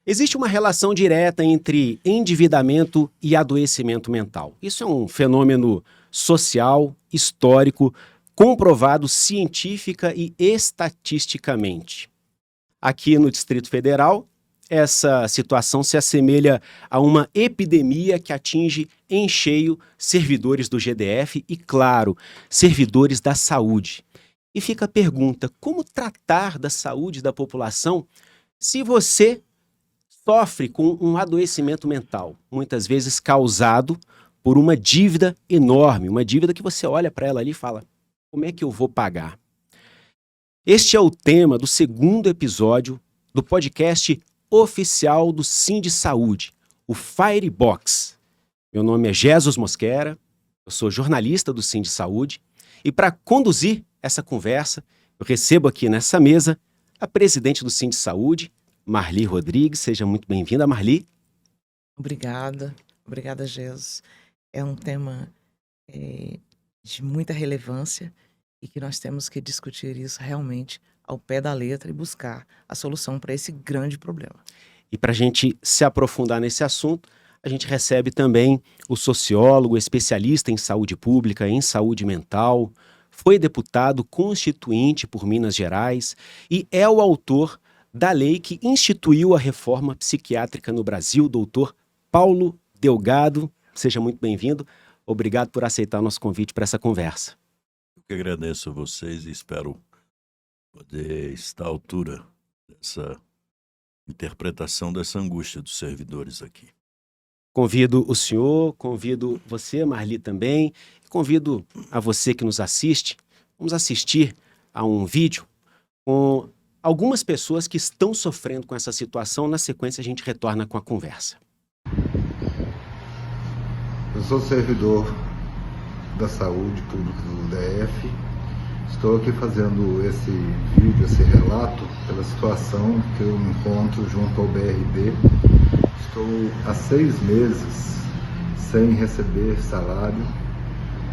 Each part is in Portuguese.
Existe uma relação direta entre endividamento e adoecimento mental. Isso é um fenômeno social, histórico, comprovado científica e estatisticamente. Aqui no Distrito Federal, essa situação se assemelha a uma epidemia que atinge em cheio servidores do GDF e, claro, servidores da saúde. E fica a pergunta: como tratar da saúde da população se você sofre com um adoecimento mental, muitas vezes causado por uma dívida enorme, uma dívida que você olha para ela ali e fala: como é que eu vou pagar? Este é o tema do segundo episódio do podcast oficial do Sindsaúde, o Firebox. Meu nome é Jesus Mosquera, eu sou jornalista do Sindsaúde e para conduzir essa conversa, eu recebo aqui nessa mesa a presidente do Sindsaúde, Marli Rodrigues. Seja muito bem-vinda, Marli. Obrigada, Jesus. É um tema de muita relevância e que nós temos que discutir isso realmente ao pé da letra e buscar a solução para esse grande problema. E para a gente se aprofundar nesse assunto, a gente recebe também o sociólogo, especialista em saúde pública, em saúde mental, foi deputado constituinte por Minas Gerais e é o autor da lei que instituiu a reforma psiquiátrica no Brasil, doutor Paulo Delgado. Seja muito bem-vindo. Obrigado por aceitar o nosso convite para essa conversa. Eu que agradeço a vocês e espero poder estar à altura dessa interpretação dessa angústia dos servidores aqui. Convido o senhor, convido você, Marli, também, convido a você que nos assiste. Vamos assistir a um vídeo com algumas pessoas que estão sofrendo com essa situação. Na sequência, a gente retorna com a conversa. Eu sou servidor da saúde pública do DF. Estou aqui fazendo esse vídeo, esse relato, pela situação que eu me encontro junto ao BRB. Estou há 6 meses sem receber salário.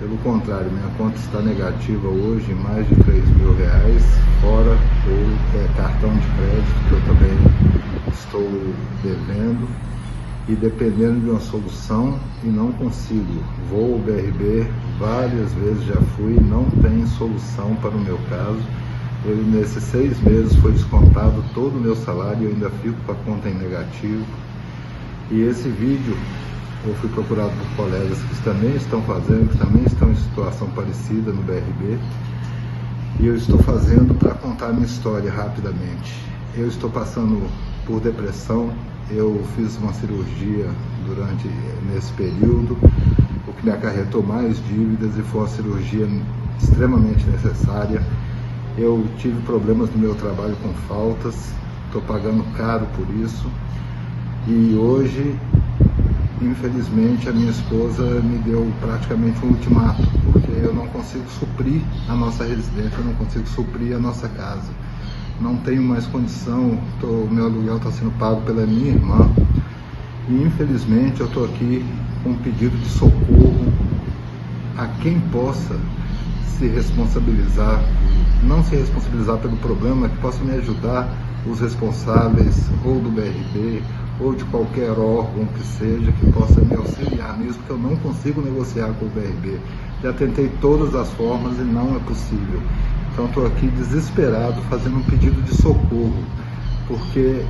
Pelo contrário, minha conta está negativa hoje em mais de R$3.000, fora o cartão de crédito que eu também estou devendo. E dependendo de uma solução, e não consigo. Vou ao BRB, várias vezes já fui, não tem solução para o meu caso. Nesses 6 meses foi descontado todo o meu salário e eu ainda fico com a conta em negativo. E esse vídeo eu fui procurado por colegas que também estão fazendo, que também estão em situação parecida no BRB. E eu estou fazendo para contar a minha história rapidamente. Eu estou passando por depressão. Eu fiz uma cirurgia nesse período, o que me acarretou mais dívidas e foi uma cirurgia extremamente necessária. Eu tive problemas no meu trabalho com faltas, estou pagando caro por isso. E hoje, infelizmente, a minha esposa me deu praticamente um ultimato, porque eu não consigo suprir a nossa residência, eu não consigo suprir a nossa casa. Não tenho mais condição, meu aluguel está sendo pago pela minha irmã e infelizmente eu estou aqui com um pedido de socorro a quem possa se responsabilizar, não se responsabilizar pelo problema, que possa me ajudar, os responsáveis ou do BRB ou de qualquer órgão que seja, que possa me auxiliar nisso, porque eu não consigo negociar com o BRB. Já tentei todas as formas e não é possível. Então estou aqui desesperado, fazendo um pedido de socorro, porque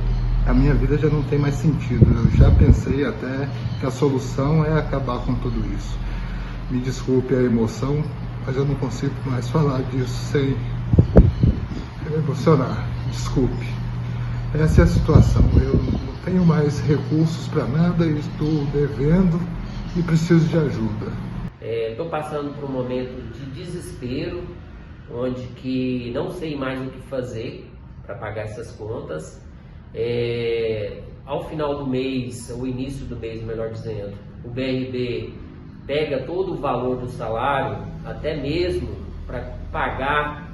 a minha vida já não tem mais sentido. Eu já pensei até que a solução é acabar com tudo isso. Me desculpe a emoção, mas eu não consigo mais falar disso sem emocionar. Desculpe. Essa é a situação. Eu não tenho mais recursos para nada, estou devendo e preciso de ajuda. Estou passando por um momento de desespero, onde que não sei mais o que fazer para pagar essas contas. Ao final do mês, ou início do mês, melhor dizendo, o BRB pega todo o valor do salário, até mesmo para pagar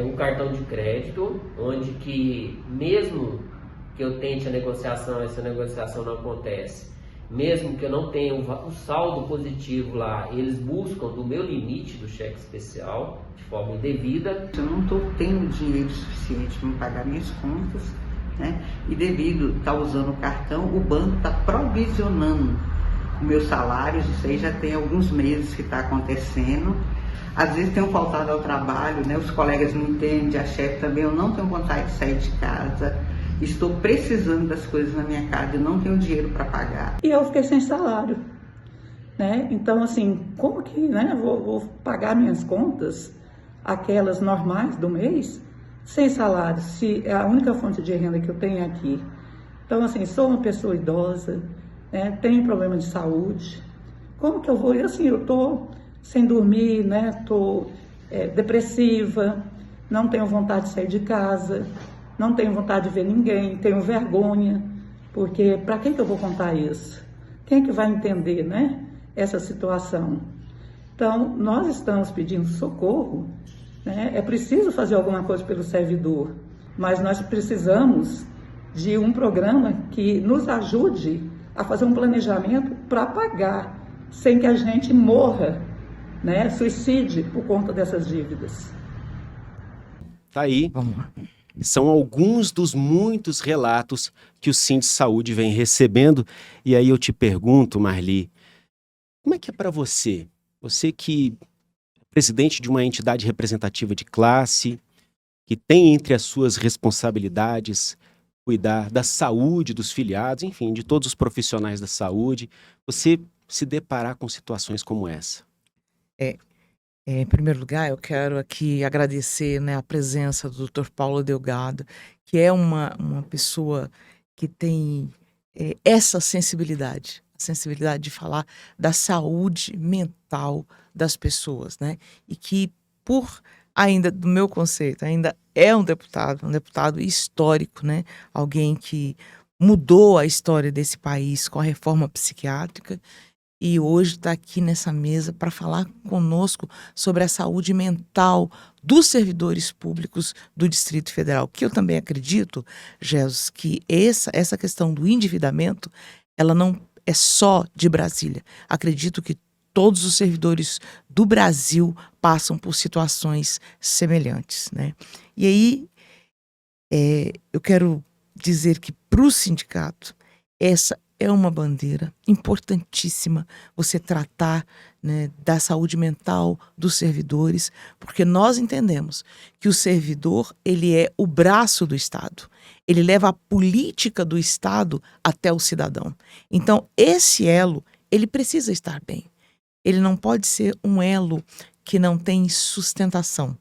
o cartão de crédito, onde que mesmo que eu tente a negociação, essa negociação não acontece. Mesmo que eu não tenha o saldo positivo lá, eles buscam do meu limite do cheque especial de forma indevida. Eu não estou tendo dinheiro suficiente para pagar minhas contas né? E devido estar usando o cartão, o banco está provisionando o meu salário. Isso aí já tem alguns meses que está acontecendo. Às vezes tenho faltado ao trabalho, né? Os colegas não entendem, a chefe também. Eu não tenho vontade de sair de casa. Estou precisando das coisas na minha casa e não tenho dinheiro para pagar. E eu fiquei sem salário, né? Então, assim, como que, né, vou pagar minhas contas, aquelas normais do mês, sem salário, se é a única fonte de renda que eu tenho aqui? Então, assim, sou uma pessoa idosa, né, tenho problema de saúde. Como que eu vou? E assim, eu tô sem dormir, né? Tô depressiva, não tenho vontade de sair de casa, não tenho vontade de ver ninguém, tenho vergonha, porque para quem que eu vou contar isso? Quem que vai entender, né, essa situação? Então, nós estamos pedindo socorro, né? É preciso fazer alguma coisa pelo servidor, mas nós precisamos de um programa que nos ajude a fazer um planejamento para pagar, sem que a gente morra, né, suicide por conta dessas dívidas. Tá aí. Vamos lá. São alguns dos muitos relatos que o Sindsaúde vem recebendo. E aí eu te pergunto, Marli, como é que é para você? Você que é presidente de uma entidade representativa de classe, que tem entre as suas responsabilidades cuidar da saúde dos filiados, enfim, de todos os profissionais da saúde, você se deparar com situações como essa? Em primeiro lugar, eu quero aqui agradecer, né, a presença do Dr. Paulo Delgado, que é uma pessoa que tem essa sensibilidade, a sensibilidade de falar da saúde mental das pessoas, né? E que, ainda, do meu conceito, ainda é um deputado histórico, né? Alguém que mudou a história desse país com a reforma psiquiátrica. E hoje está aqui nessa mesa para falar conosco sobre a saúde mental dos servidores públicos do Distrito Federal. Que eu também acredito, Jesus, que essa questão do endividamento, ela não é só de Brasília. Acredito que todos os servidores do Brasil passam por situações semelhantes, né? E aí, eu quero dizer que para o sindicato, essa é uma bandeira importantíssima, você tratar, né, da saúde mental dos servidores, porque nós entendemos que o servidor, ele é o braço do Estado, ele leva a política do Estado até o cidadão. Então, esse elo, ele precisa estar bem. Ele não pode ser um elo que não tem sustentação.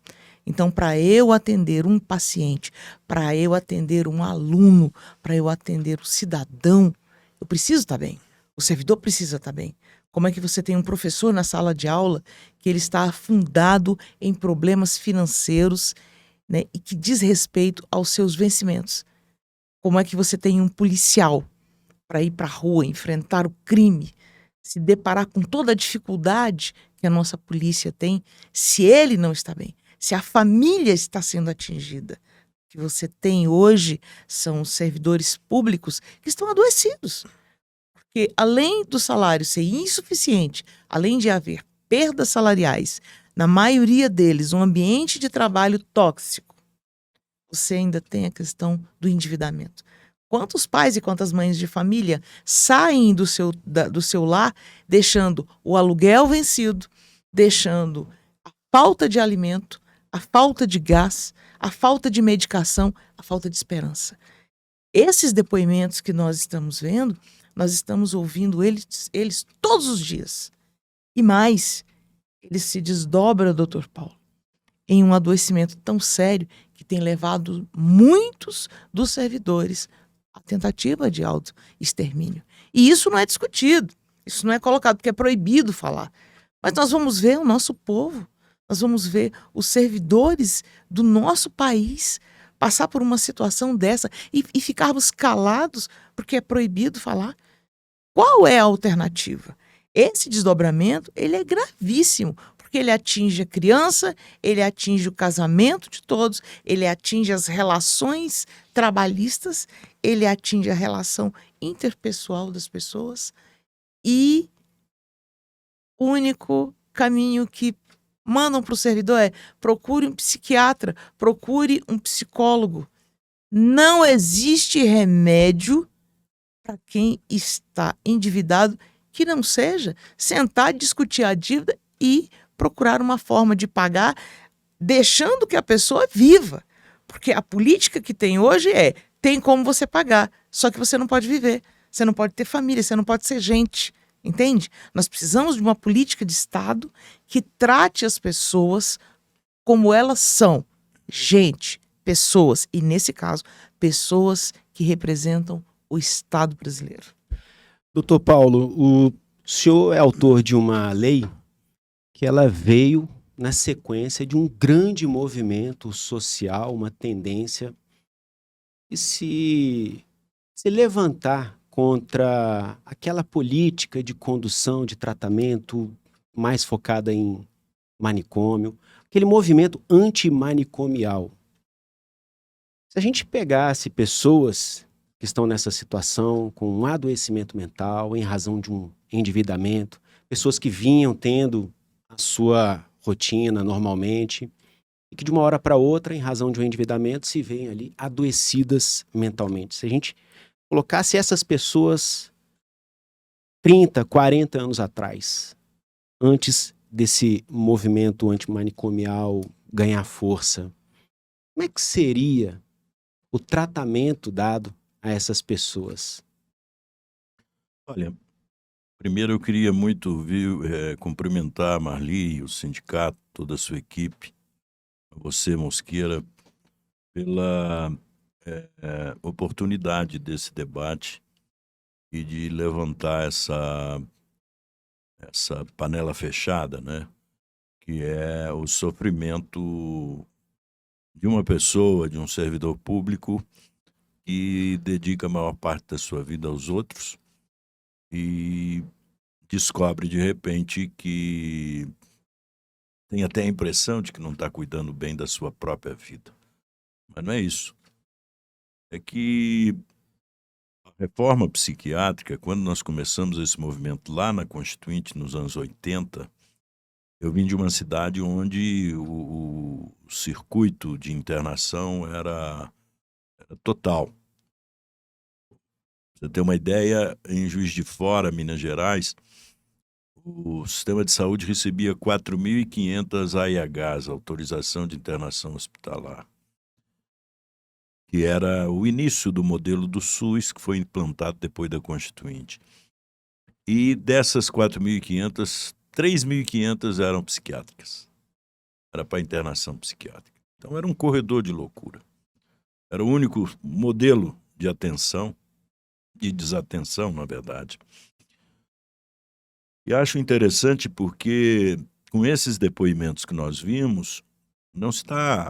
Então, para eu atender um paciente, para eu atender um aluno, para eu atender o cidadão, eu preciso estar bem, o servidor precisa estar bem. Como é que você tem um professor na sala de aula que ele está afundado em problemas financeiros, né, e que diz respeito aos seus vencimentos? Como é que você tem um policial para ir para a rua, enfrentar o crime, se deparar com toda a dificuldade que a nossa polícia tem, se ele não está bem, se a família está sendo atingida? Que você tem hoje são servidores públicos que estão adoecidos. Porque além do salário ser insuficiente, além de haver perdas salariais, na maioria deles um ambiente de trabalho tóxico, você ainda tem a questão do endividamento. Quantos pais e quantas mães de família saem do seu lar deixando o aluguel vencido, deixando a falta de alimento, a falta de gás, a falta de medicação, a falta de esperança. Esses depoimentos que nós estamos vendo, nós estamos ouvindo eles todos os dias. E mais, eles se desdobram, Dr. Paulo, em um adoecimento tão sério que tem levado muitos dos servidores à tentativa de autoextermínio. E isso não é discutido, isso não é colocado, porque é proibido falar. Mas nós vamos ver o nosso povo, nós vamos ver os servidores do nosso país passar por uma situação dessa e ficarmos calados porque é proibido falar. Qual é a alternativa? Esse desdobramento, ele é gravíssimo, porque ele atinge a criança, ele atinge o casamento de todos, ele atinge as relações trabalhistas, ele atinge a relação interpessoal das pessoas, e o único caminho que mandam para o servidor é: procure um psiquiatra, procure um psicólogo. Não existe remédio para quem está endividado que não seja sentar, discutir a dívida e procurar uma forma de pagar, deixando que a pessoa viva. Porque a política que tem hoje tem como você pagar, só que você não pode viver, você não pode ter família, você não pode ser gente, entende? Nós precisamos de uma política de Estado que trate as pessoas como elas são, gente, pessoas, e nesse caso, pessoas que representam o Estado brasileiro. Doutor Paulo, o senhor é autor de uma lei que ela veio na sequência de um grande movimento social, uma tendência de se levantar contra aquela política de condução, de tratamento mais focada em manicômio, aquele movimento antimanicomial. Se a gente pegasse pessoas que estão nessa situação com um adoecimento mental em razão de um endividamento, pessoas que vinham tendo a sua rotina normalmente e que de uma hora para outra, em razão de um endividamento, se veem ali adoecidas mentalmente. Se a gente colocasse essas pessoas 30, 40 anos atrás, antes desse movimento antimanicomial ganhar força, como é que seria o tratamento dado a essas pessoas? Olha, primeiro eu queria muito cumprimentar a Marli, o sindicato, toda a sua equipe, você, Mosqueira, pela oportunidade desse debate e de levantar essa panela fechada, né? Que é o sofrimento de uma pessoa, de um servidor público que dedica a maior parte da sua vida aos outros e descobre de repente que tem até a impressão de que não está cuidando bem da sua própria vida. Mas não é isso. É que a reforma psiquiátrica, quando nós começamos esse movimento lá na Constituinte, nos anos 80, eu vim de uma cidade onde o circuito de internação era total. Pra você ter uma ideia, em Juiz de Fora, Minas Gerais, o sistema de saúde recebia 4.500 AIHs, autorização de internação hospitalar, que era o início do modelo do SUS, que foi implantado depois da Constituinte. E dessas 4.500, 3.500 eram psiquiátricas. Era para internação psiquiátrica. Então era um corredor de loucura. Era o único modelo de atenção, de desatenção, na verdade. E acho interessante porque, com esses depoimentos que nós vimos,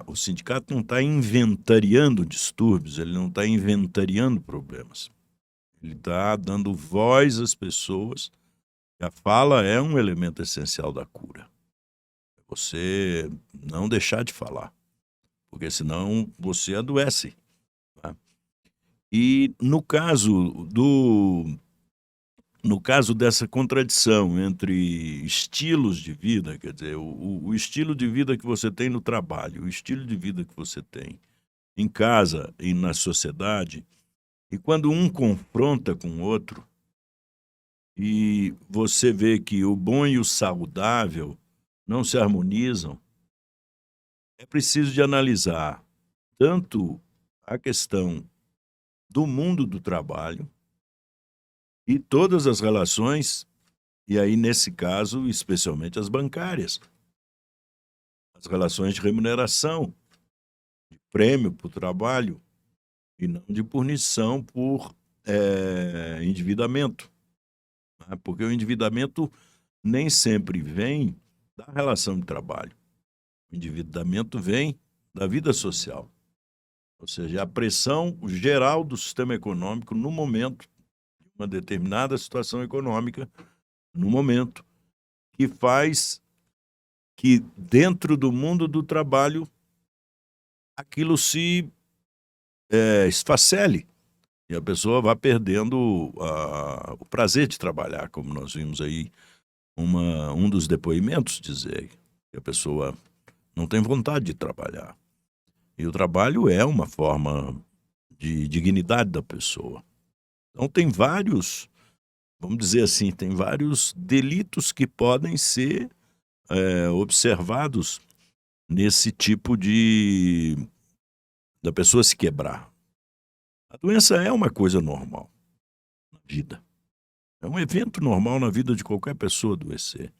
o sindicato não está inventariando distúrbios, ele não está inventariando problemas. Ele está dando voz às pessoas. E a fala é um elemento essencial da cura. Você não deixar de falar, porque senão você adoece. Tá? E no caso dessa contradição entre estilos de vida, quer dizer, o estilo de vida que você tem no trabalho, o estilo de vida que você tem em casa e na sociedade, e quando um confronta com o outro, e você vê que o bom e o saudável não se harmonizam, é preciso de analisar tanto a questão do mundo do trabalho e todas as relações, e aí nesse caso especialmente as bancárias, as relações de remuneração, de prêmio por trabalho e não de punição por endividamento. Porque o endividamento nem sempre vem da relação de trabalho. O endividamento vem da vida social. Ou seja, a pressão geral do sistema econômico no momento, de uma determinada situação econômica, no momento, que faz que dentro do mundo do trabalho aquilo se esfacele. E a pessoa vai perdendo o prazer de trabalhar, como nós vimos aí um dos depoimentos dizer que a pessoa não tem vontade de trabalhar. E o trabalho é uma forma de dignidade da pessoa. Então tem vários, vamos dizer assim, tem vários delitos que podem ser observados nesse tipo da pessoa se quebrar. A doença é uma coisa normal na vida. É um evento normal na vida de qualquer pessoa adoecer.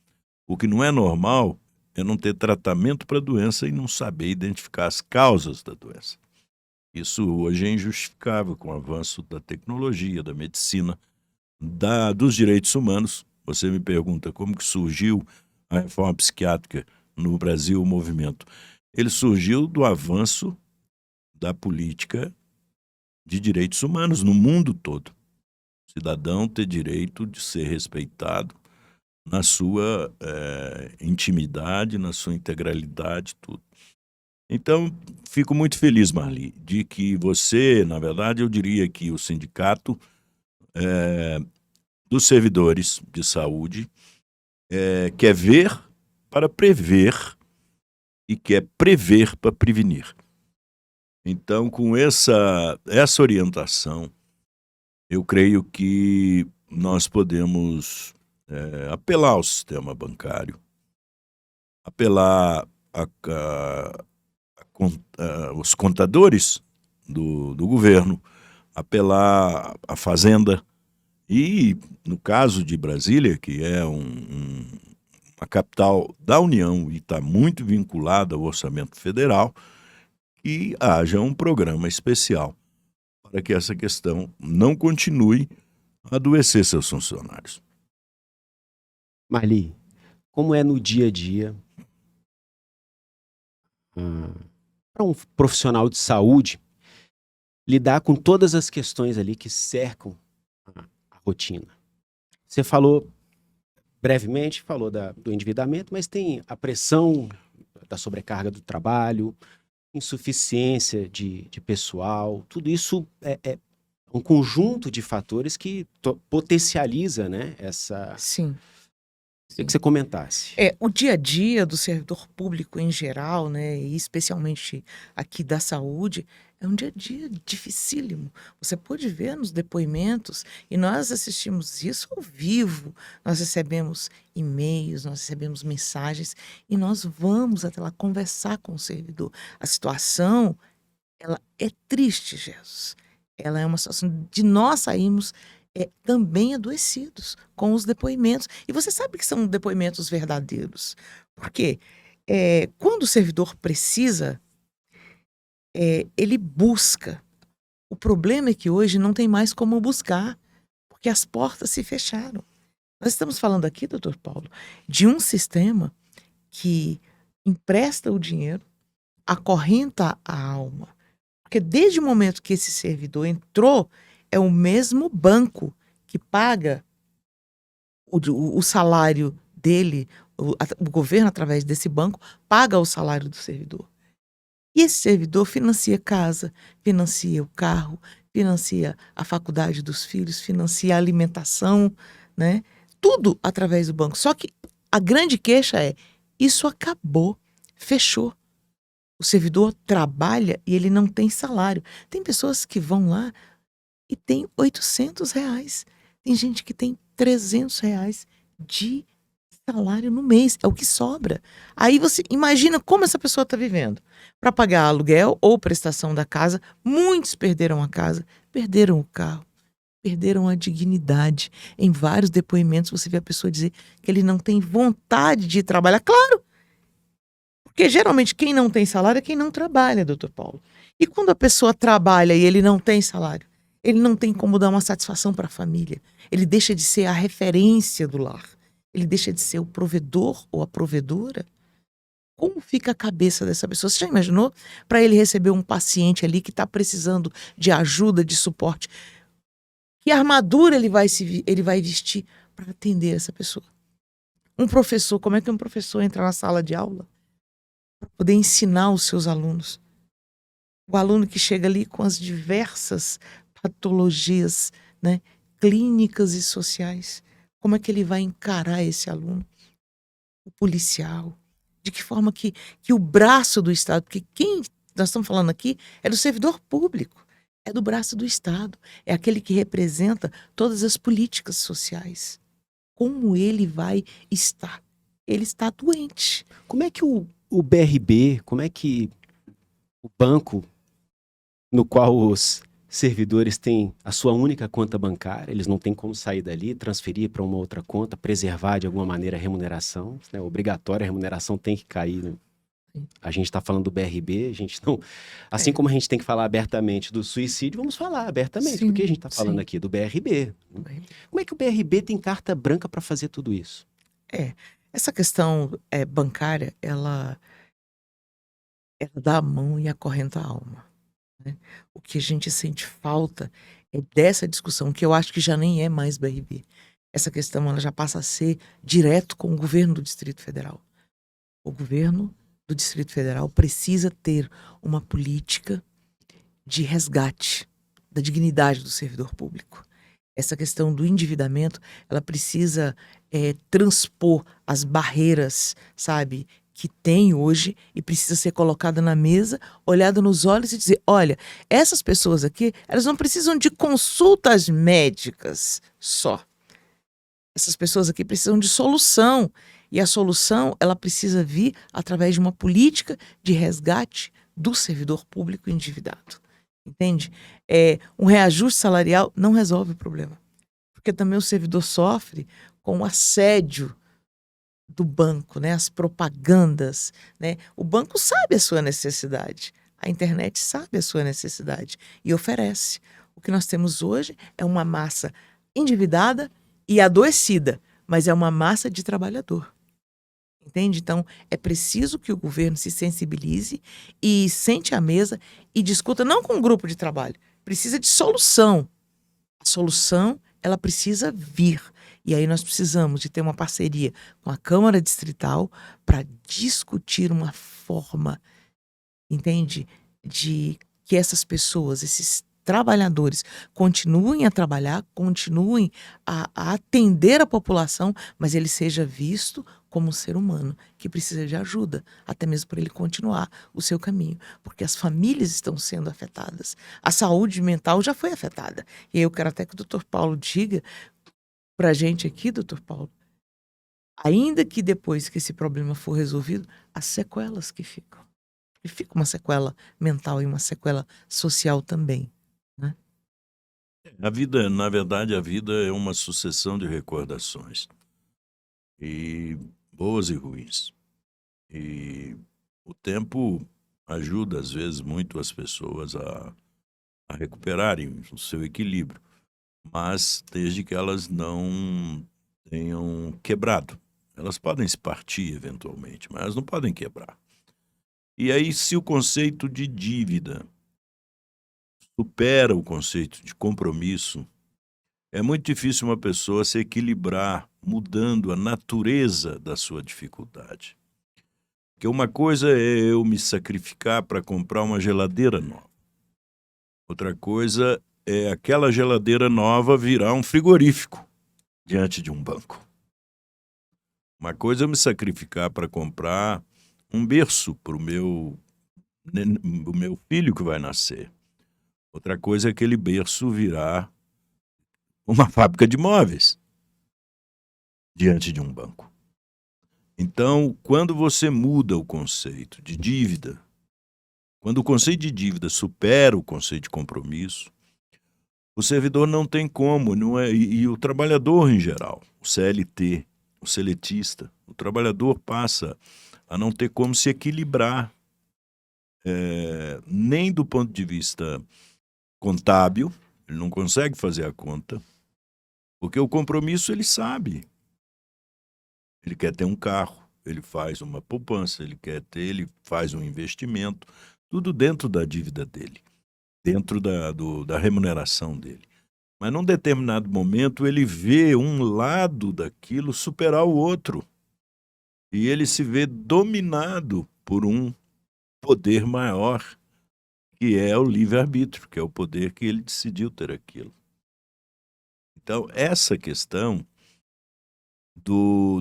O que não é normal é não ter tratamento para a doença e não saber identificar as causas da doença. Isso hoje é injustificável com o avanço da tecnologia, da medicina, dos direitos humanos. Você me pergunta como que surgiu a reforma psiquiátrica no Brasil, o movimento. Ele surgiu do avanço da política de direitos humanos no mundo todo. O cidadão ter direito de ser respeitado na sua intimidade, na sua integralidade, tudo. Então, fico muito feliz, Marli, de que você, na verdade, eu diria que o sindicato dos servidores de saúde quer ver para prever e quer prever para prevenir. Então, com essa orientação, eu creio que nós podemos apelar ao sistema bancário, apelar os contadores do governo, apelar à Fazenda e, no caso de Brasília, que é uma capital da União e está muito vinculada ao orçamento federal, que haja um programa especial para que essa questão não continue a adoecer seus funcionários. Marli, como é no dia a dia para um profissional de saúde lidar com todas as questões ali que cercam a rotina? Você falou brevemente, do endividamento, mas tem a pressão da sobrecarga do trabalho, insuficiência de pessoal, tudo isso é um conjunto de fatores que potencializa, né, essa... Sim. Queria que você comentasse. O dia a dia do servidor público em geral, né, e especialmente aqui da saúde, é um dia a dia dificílimo. Você pode ver nos depoimentos, e nós assistimos isso ao vivo. Nós recebemos e-mails, nós recebemos mensagens, e nós vamos até lá conversar com o servidor. A situação, ela é triste, Jesus. Ela é uma situação de nós sairmos também adoecidos com os depoimentos. E você sabe que são depoimentos verdadeiros. Por quê? Quando o servidor precisa, ele busca. O problema é que hoje não tem mais como buscar, porque as portas se fecharam. Nós estamos falando aqui, doutor Paulo, de um sistema que empresta o dinheiro, acorrenta a alma. Porque desde o momento que esse servidor entrou, é o mesmo banco que paga o salário dele, o governo, através desse banco, paga o salário do servidor. E esse servidor financia casa, financia o carro, financia a faculdade dos filhos, financia a alimentação, né? Tudo através do banco. Só que a grande queixa isso acabou, fechou. O servidor trabalha e ele não tem salário. Tem pessoas que vão lá e tem R$800. Tem gente que tem R$300 de salário no mês. É o que sobra. Aí você imagina como essa pessoa está vivendo. Para pagar aluguel ou prestação da casa, muitos perderam a casa, perderam o carro, perderam a dignidade. Em vários depoimentos você vê a pessoa dizer que ele não tem vontade de trabalhar. Claro! Porque geralmente quem não tem salário é quem não trabalha, doutor Paulo. E quando a pessoa trabalha e ele não tem salário, ele não tem como dar uma satisfação para a família. Ele deixa de ser a referência do lar. Ele deixa de ser o provedor ou a provedora. Como fica a cabeça dessa pessoa? Você já imaginou? Para ele receber um paciente ali que está precisando de ajuda, de suporte. Que armadura ele vai vestir para atender essa pessoa? Um professor, como é que um professor entra na sala de aula para poder ensinar os seus alunos? O aluno que chega ali com as diversas patologias, né, clínicas e sociais. Como é que ele vai encarar esse aluno? O policial. De que forma que o braço do Estado, porque quem nós estamos falando aqui é do servidor público, é do braço do Estado, é aquele que representa todas as políticas sociais. Como ele vai estar? Ele está doente. Como é que o BRB, como é que o banco no qual os servidores têm a sua única conta bancária, eles não têm como sair dali, transferir para uma outra conta, preservar de alguma maneira a remuneração, né? Obrigatória, a remuneração tem que cair, né? Sim. A gente está falando do BRB, a gente não... Assim É. como a gente tem que falar abertamente do suicídio, vamos falar abertamente, Sim, porque a gente está falando sim. aqui do BRB. Como é que o BRB tem carta branca para fazer tudo isso? Essa questão bancária, ela dá a mão e acorrenta a alma, né? O que a gente sente falta é dessa discussão, que eu acho que já nem é mais BRB. Essa questão ela já passa a ser direto com o governo do Distrito Federal. O governo do Distrito Federal precisa ter uma política de resgate da dignidade do servidor público. Essa questão do endividamento, ela precisa transpor as barreiras, sabe, que tem hoje e precisa ser colocada na mesa, olhada nos olhos e dizer, olha, essas pessoas aqui, elas não precisam de consultas médicas só. Essas pessoas aqui precisam de solução. E a solução, ela precisa vir através de uma política de resgate do servidor público endividado. Entende? Um reajuste salarial não resolve o problema. Porque também o servidor sofre com o assédio do banco, né? As propagandas, né? O banco sabe a sua necessidade. A internet sabe a sua necessidade e oferece. O que nós temos hoje é uma massa endividada e adoecida, mas é uma massa de trabalhador. Entende? Então, é preciso que o governo se sensibilize e sente à mesa e discuta, não com um grupo de trabalho, precisa de solução. A solução, ela precisa vir. E aí nós precisamos de ter uma parceria com a Câmara Distrital para discutir uma forma, entende? De que essas pessoas, esses trabalhadores, continuem a trabalhar, continuem a atender a população, mas ele seja visto como um ser humano que precisa de ajuda, até mesmo para ele continuar o seu caminho, porque as famílias estão sendo afetadas, a saúde mental já foi afetada. E eu quero até que o Dr. Paulo diga para a gente aqui, Dr. Paulo, ainda que depois que esse problema for resolvido, as sequelas que ficam. E fica uma sequela mental e uma sequela social também. A vida, na verdade, a vida é uma sucessão de recordações, e boas e ruins. E o tempo ajuda, às vezes, muito as pessoas a recuperarem o seu equilíbrio, mas desde que elas não tenham quebrado. Elas podem se partir, eventualmente, mas elas não podem quebrar. E aí, se o conceito de dívida supera o conceito de compromisso, é muito difícil uma pessoa se equilibrar mudando a natureza da sua dificuldade. Porque uma coisa é eu me sacrificar para comprar uma geladeira nova. Outra coisa é aquela geladeira nova virar um frigorífico diante de um banco. Uma coisa é eu me sacrificar para comprar um berço para o meu filho que vai nascer. Outra coisa é aquele berço virar uma fábrica de móveis diante de um banco. Então, quando você muda o conceito de dívida, quando o conceito de dívida supera o conceito de compromisso, o servidor não tem como, e o trabalhador em geral, o CLT, o seletista, o trabalhador passa a não ter como se equilibrar, nem do ponto de vista contábil, ele não consegue fazer a conta, porque o compromisso ele sabe. Ele quer ter um carro, ele faz uma poupança, ele faz um investimento, tudo dentro da dívida dele, dentro da remuneração dele. Mas num determinado momento ele vê um lado daquilo superar o outro. E ele se vê dominado por um poder maior, que é o livre-arbítrio, que é o poder que ele decidiu ter aquilo. Então, essa questão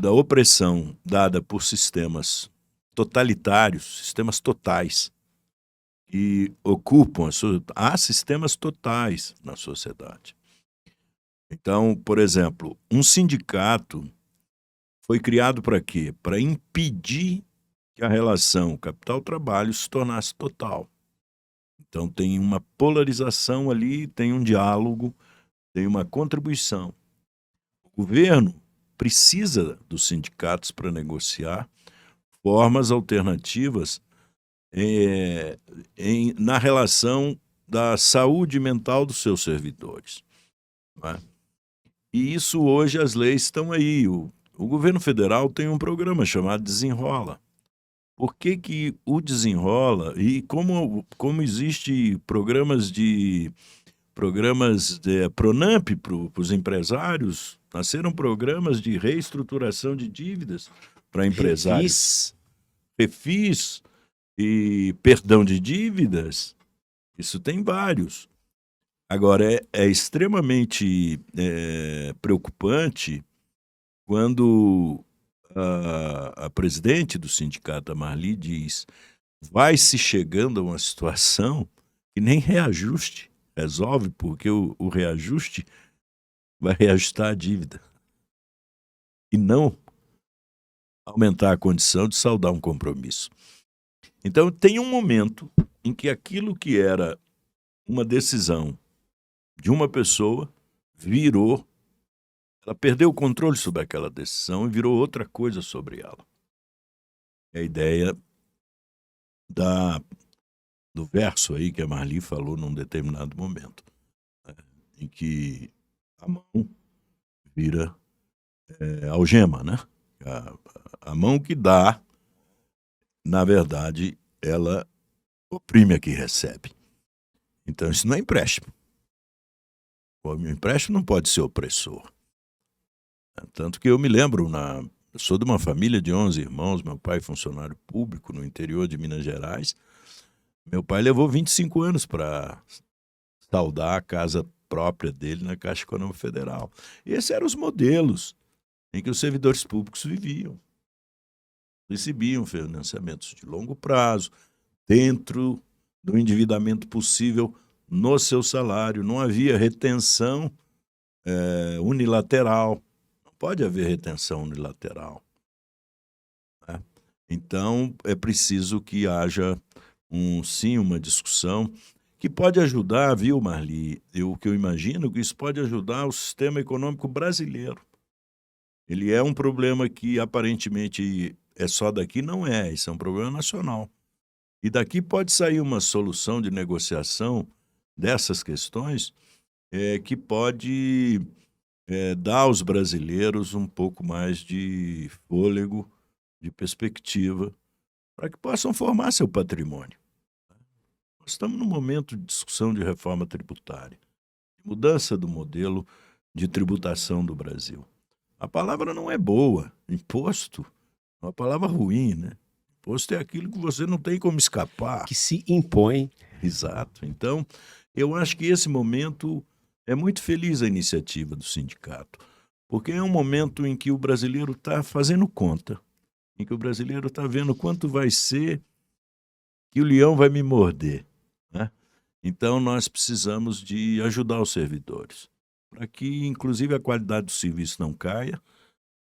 da opressão dada por sistemas totalitários, sistemas totais, que ocupam há sistemas totais na sociedade. Então, por exemplo, um sindicato foi criado para quê? Para impedir que a relação capital-trabalho se tornasse total. Então tem uma polarização ali, tem um diálogo, tem uma contribuição. O governo precisa dos sindicatos para negociar formas alternativas na relação da saúde mental dos seus servidores. Não é? E isso hoje as leis estão aí. O governo federal tem um programa chamado Desenrola. Por que o Desenrola, e como existe programas de Pronamp para os empresários, nasceram programas de reestruturação de dívidas para empresários. Refis e perdão de dívidas, isso tem vários. Agora, é extremamente preocupante quando a presidente do sindicato, a Marli, diz: vai se chegando a uma situação que nem reajuste resolve, porque o reajuste vai reajustar a dívida e não aumentar a condição de saldar um compromisso. Então, tem um momento em que aquilo que era uma decisão de uma pessoa ela perdeu o controle sobre aquela decisão e virou outra coisa sobre ela. É a ideia do verso aí que a Marli falou num determinado momento, né, em que a mão vira algema, né? A mão que dá, na verdade, ela oprime a que recebe. Então, isso não é empréstimo. O empréstimo não pode ser opressor. Tanto que eu me lembro, eu sou de uma família de 11 irmãos, meu pai é funcionário público no interior de Minas Gerais. Meu pai levou 25 anos para saldar a casa própria dele na Caixa Econômica Federal. E esses eram os modelos em que os servidores públicos viviam. Recebiam financiamentos de longo prazo, dentro do endividamento possível no seu salário. Não havia retenção unilateral. Não pode haver retenção unilateral. Né? Então, é preciso que haja uma discussão que pode ajudar, viu, Marli? O que eu imagino que isso pode ajudar o sistema econômico brasileiro. Ele é um problema que aparentemente é só daqui, não é. Isso é um problema nacional. E daqui pode sair uma solução de negociação dessas questões que pode dar aos brasileiros um pouco mais de fôlego, de perspectiva, para que possam formar seu patrimônio. Nós estamos num momento de discussão de reforma tributária, de mudança do modelo de tributação do Brasil. A palavra não é boa. Imposto é uma palavra ruim, né? Imposto é aquilo que você não tem como escapar. Que se impõe. Exato. Então, eu acho que esse momento é muito feliz a iniciativa do sindicato, porque é um momento em que o brasileiro está fazendo conta, em que o brasileiro está vendo quanto vai ser que o leão vai me morder, né? Então, nós precisamos de ajudar os servidores, para que, inclusive, a qualidade do serviço não caia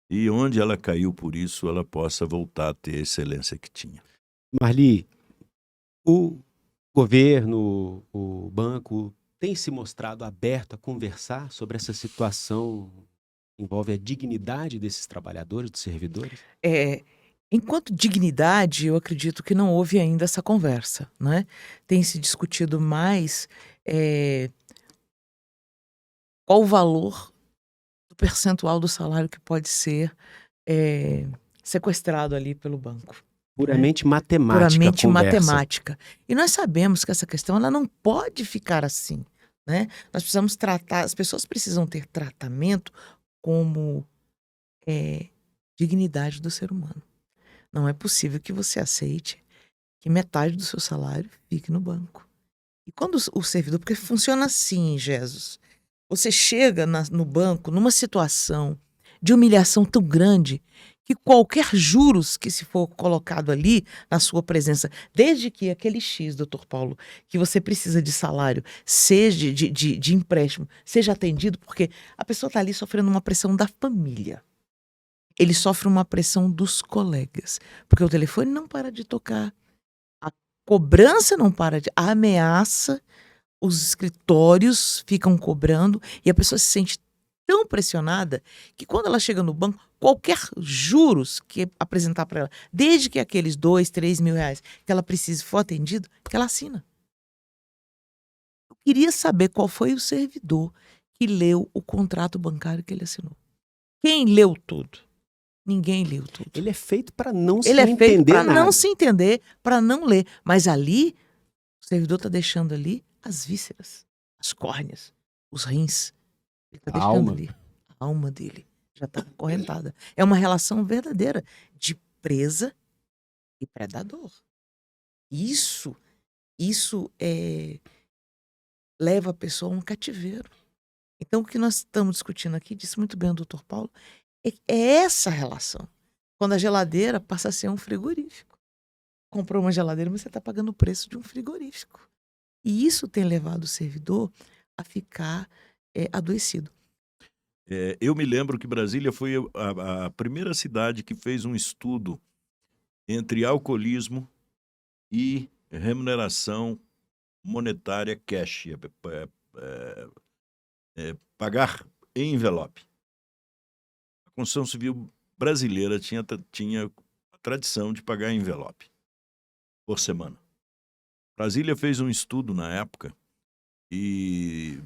e onde ela caiu por isso, ela possa voltar a ter a excelência que tinha. Marli, o governo, o banco, tem se mostrado aberto a conversar sobre essa situação que envolve a dignidade desses trabalhadores, dos servidores? Enquanto dignidade, eu acredito que não houve ainda essa conversa, né? Tem se discutido mais qual o valor do percentual do salário que pode ser sequestrado ali pelo banco. Puramente matemática. Puramente matemática. E nós sabemos que essa questão ela não pode ficar assim, né? Nós precisamos tratar, as pessoas precisam ter tratamento como dignidade do ser humano. Não é possível que você aceite que metade do seu salário fique no banco. E quando o servidor, porque funciona assim, Jesus, você chega no banco numa situação de humilhação tão grande que qualquer juros que se for colocado ali na sua presença, desde que aquele X, doutor Paulo, que você precisa de salário, seja de empréstimo, seja atendido, porque a pessoa está ali sofrendo uma pressão da família. Ele sofre uma pressão dos colegas, porque o telefone não para de tocar, a cobrança não para de... A ameaça, os escritórios ficam cobrando e a pessoa se sente tão pressionada que quando ela chega no banco, qualquer juros que apresentar para ela, desde que aqueles 2, 3 mil reais que ela precise for atendido, que ela assina. Eu queria saber qual foi o servidor que leu o contrato bancário que ele assinou. Quem leu tudo? Ninguém leu tudo. Ele é feito para não se Ele é feito entender para nada. não se entender, para não ler. Mas ali, o servidor está deixando ali as vísceras, as córneas, os rins. Ele está A deixando alma. ali. A alma dele já está acorrentada. É uma relação verdadeira de presa e predador. Isso leva a pessoa a um cativeiro. Então, o que nós estamos discutindo aqui, disse muito bem o doutor Paulo, é essa relação. Quando a geladeira passa a ser um frigorífico. Comprou uma geladeira, mas você está pagando o preço de um frigorífico. E isso tem levado o servidor a ficar adoecido. Eu me lembro que Brasília foi a primeira cidade que fez um estudo entre alcoolismo e remuneração monetária cash, pagar em envelope. A Constituição Civil brasileira tinha a tradição de pagar em envelope por semana. Brasília fez um estudo na época e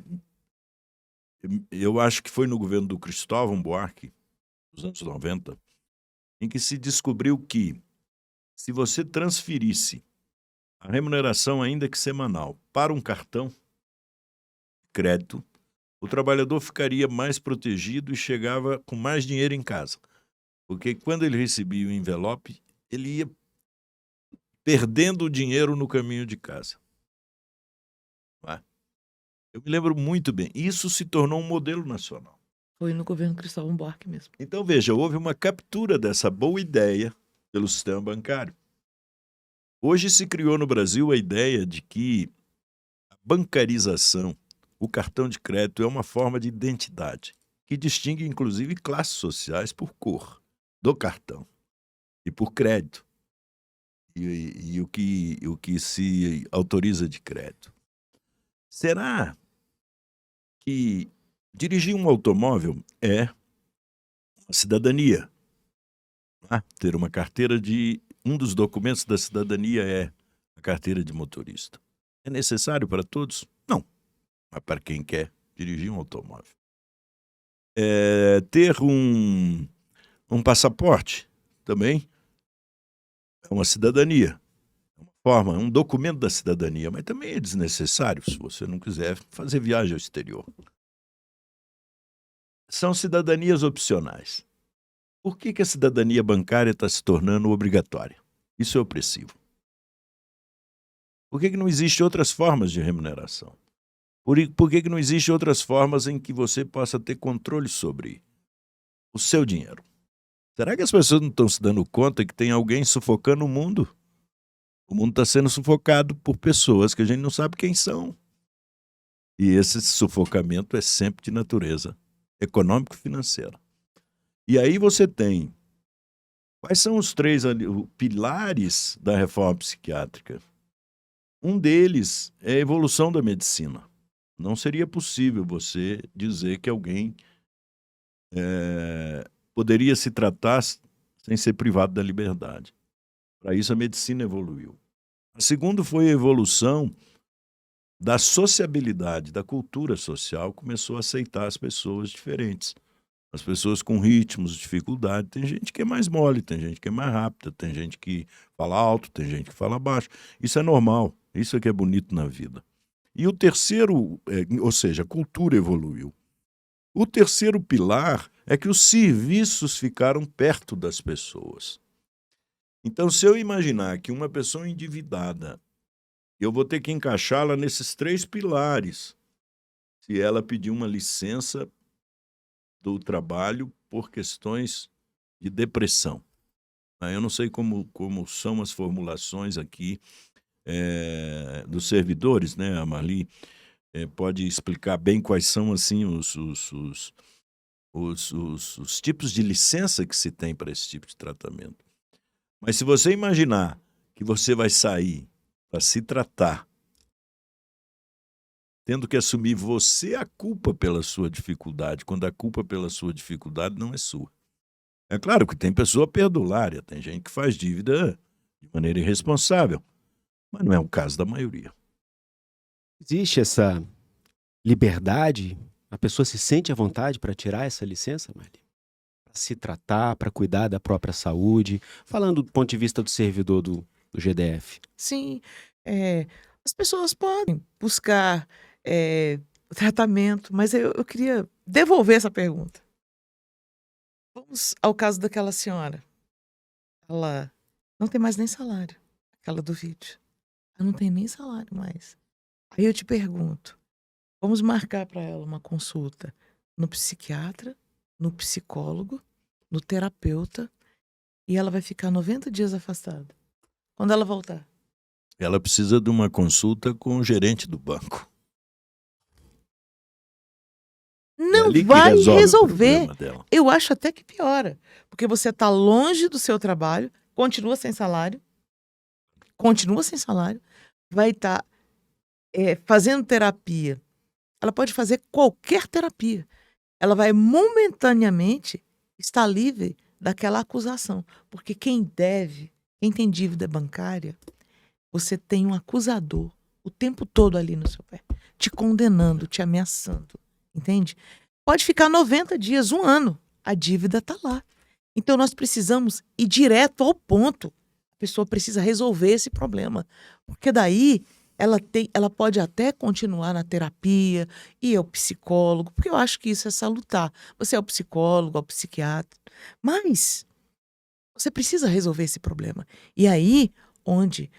eu acho que foi no governo do Cristóvão Buarque, nos anos 90, em que se descobriu que se você transferisse a remuneração, ainda que semanal, para um cartão de crédito, o trabalhador ficaria mais protegido e chegava com mais dinheiro em casa. Porque quando ele recebia o envelope, ele ia perdendo o dinheiro no caminho de casa. Eu me lembro muito bem. Isso se tornou um modelo nacional. Foi no governo Cristóvão Buarque mesmo. Então, veja, houve uma captura dessa boa ideia pelo sistema bancário. Hoje se criou no Brasil a ideia de que a bancarização, o cartão de crédito, é uma forma de identidade, que distingue, inclusive, classes sociais por cor do cartão e por crédito. E o que se autoriza de crédito. Será que dirigir um automóvel é uma cidadania? Ter uma carteira de... Um dos documentos da cidadania é a carteira de motorista. É necessário para todos? Não. Mas para quem quer dirigir um automóvel. Ter um passaporte também é uma cidadania. É uma forma, é um documento da cidadania, mas também é desnecessário se você não quiser fazer viagem ao exterior. São cidadanias opcionais. Por que a cidadania bancária está se tornando obrigatória? Isso é opressivo. Por que não existem outras formas de remuneração? Por que não existem outras formas em que você possa ter controle sobre o seu dinheiro? Será que as pessoas não estão se dando conta que tem alguém sufocando o mundo? O mundo está sendo sufocado por pessoas que a gente não sabe quem são. E esse sufocamento é sempre de natureza econômico-financeira. E aí você tem... Quais são os 3 pilares da reforma psiquiátrica? Um deles é a evolução da medicina. Não seria possível você dizer que alguém poderia se tratar sem ser privado da liberdade. Para isso a medicina evoluiu. A segunda foi a evolução da sociabilidade, da cultura social, começou a aceitar as pessoas diferentes. As pessoas com ritmos, dificuldade. Tem gente que é mais mole, tem gente que é mais rápida, tem gente que fala alto, tem gente que fala baixo. Isso é normal, isso é que é bonito na vida. E o terceiro, ou seja, a cultura evoluiu. O terceiro pilar é que os serviços ficaram perto das pessoas. Então, se eu imaginar que uma pessoa endividada, eu vou ter que encaixá-la nesses 3 pilares, se ela pedir uma licença do trabalho por questões de depressão. Eu não sei como são as formulações aqui dos servidores, né? A Marli pode explicar bem quais são assim os tipos de licença que se tem para esse tipo de tratamento. Mas se você imaginar que você vai sair para se tratar, tendo que assumir você a culpa pela sua dificuldade, quando a culpa pela sua dificuldade não é sua. É claro que tem pessoa perdulária, tem gente que faz dívida de maneira irresponsável, mas não é o caso da maioria. Existe essa liberdade? A pessoa se sente à vontade para tirar essa licença, Marli? Para se tratar, para cuidar da própria saúde? Falando do ponto de vista do servidor do GDF. Sim, as pessoas podem buscar tratamento, mas eu queria devolver essa pergunta. Vamos ao caso daquela senhora. Ela não tem mais nem salário, aquela do vídeo. Ela não tem nem salário mais. Aí eu te pergunto, vamos marcar para ela uma consulta no psiquiatra, no psicólogo, no terapeuta, e ela vai ficar 90 dias afastada. Quando ela voltar? Ela precisa de uma consulta com o gerente do banco. Não ali que vai resolve o resolver. problema dela. Eu acho até que piora. Porque você está longe do seu trabalho, continua sem salário, vai estar fazendo terapia. Ela pode fazer qualquer terapia. Ela vai momentaneamente estar livre daquela acusação. Porque quem tem dívida bancária, você tem um acusador o tempo todo ali no seu pé, te condenando, te ameaçando. Entende? Pode ficar 90 dias, 1 ano. A dívida está lá. Então nós precisamos ir direto ao ponto. A pessoa precisa resolver esse problema. Porque daí ela pode até continuar na terapia, ir ao psicólogo, porque eu acho que isso é salutar. Você é o psicólogo, é o psiquiatra. Mas você precisa resolver esse problema. E aí, onde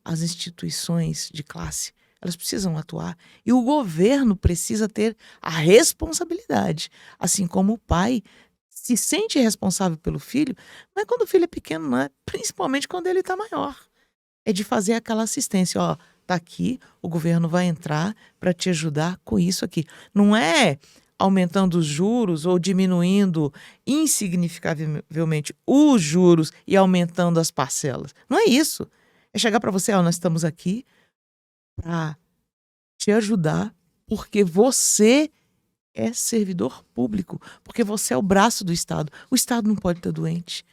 as instituições de classe, elas precisam atuar. E o governo precisa ter a responsabilidade. Assim como o pai se sente responsável pelo filho, não é quando o filho é pequeno, não é? Principalmente quando ele está maior. É de fazer aquela assistência. Ó, tá aqui, o governo vai entrar para te ajudar com isso aqui. Não é aumentando os juros ou diminuindo insignificavelmente os juros e aumentando as parcelas. Não é isso. É chegar para você, ó, nós estamos aqui para te ajudar, porque você é servidor público, porque você é o braço do Estado. O Estado não pode estar doente.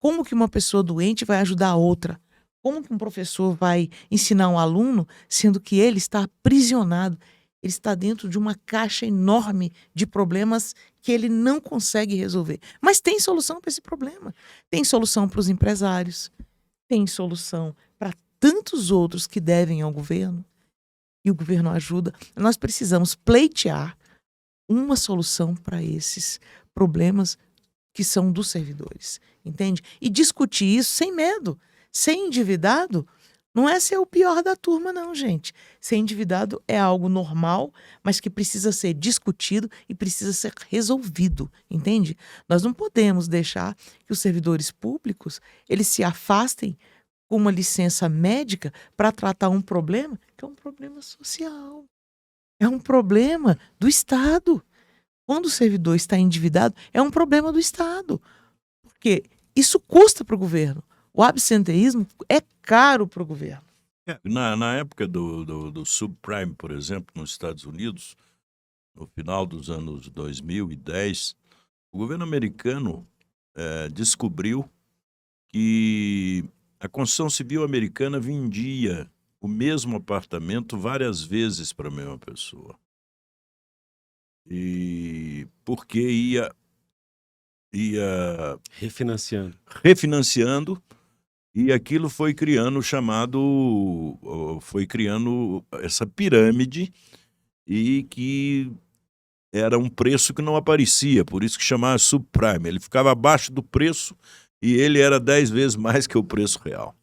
Como que uma pessoa doente vai ajudar a outra? Como que um professor vai ensinar um aluno, sendo que ele está aprisionado? Ele está dentro de uma caixa enorme de problemas que ele não consegue resolver. Mas tem solução para esse problema. Tem solução para os empresários. Tem solução para tantos outros que devem ao governo. E o governo ajuda. Nós precisamos pleitear uma solução para esses problemas que são dos servidores. Entende? E discutir isso sem medo. Ser endividado não é ser o pior da turma, não, gente. Ser endividado é algo normal, mas que precisa ser discutido e precisa ser resolvido, entende? Nós não podemos deixar que os servidores públicos eles se afastem com uma licença médica para tratar um problema que é um problema social. É um problema do Estado. Quando o servidor está endividado, é um problema do Estado. Porque isso custa para o governo. O absenteísmo é caro para o governo. Na época do subprime, por exemplo, nos Estados Unidos, no final dos anos 2010, o governo americano descobriu que a construção civil americana vendia o mesmo apartamento várias vezes para a mesma pessoa. E porque ia refinanciando, e aquilo foi criando essa pirâmide, e que era um preço que não aparecia, por isso que chamava subprime. Ele ficava abaixo do preço e ele era 10 vezes mais que o preço real.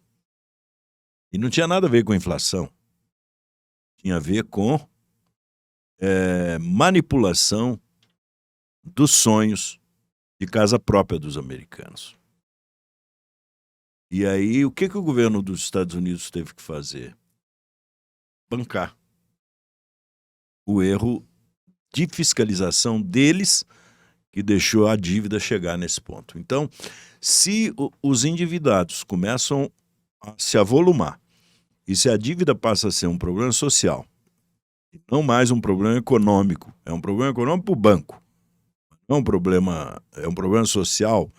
E não tinha nada a ver com inflação. Tinha a ver com manipulação dos sonhos de casa própria dos americanos. E aí, o que o governo dos Estados Unidos teve que fazer? Bancar o erro de fiscalização deles que deixou a dívida chegar nesse ponto. Então, se os endividados começam a se avolumar e se a dívida passa a ser um problema social, não mais um problema econômico, é um problema econômico para o banco, não é um problema social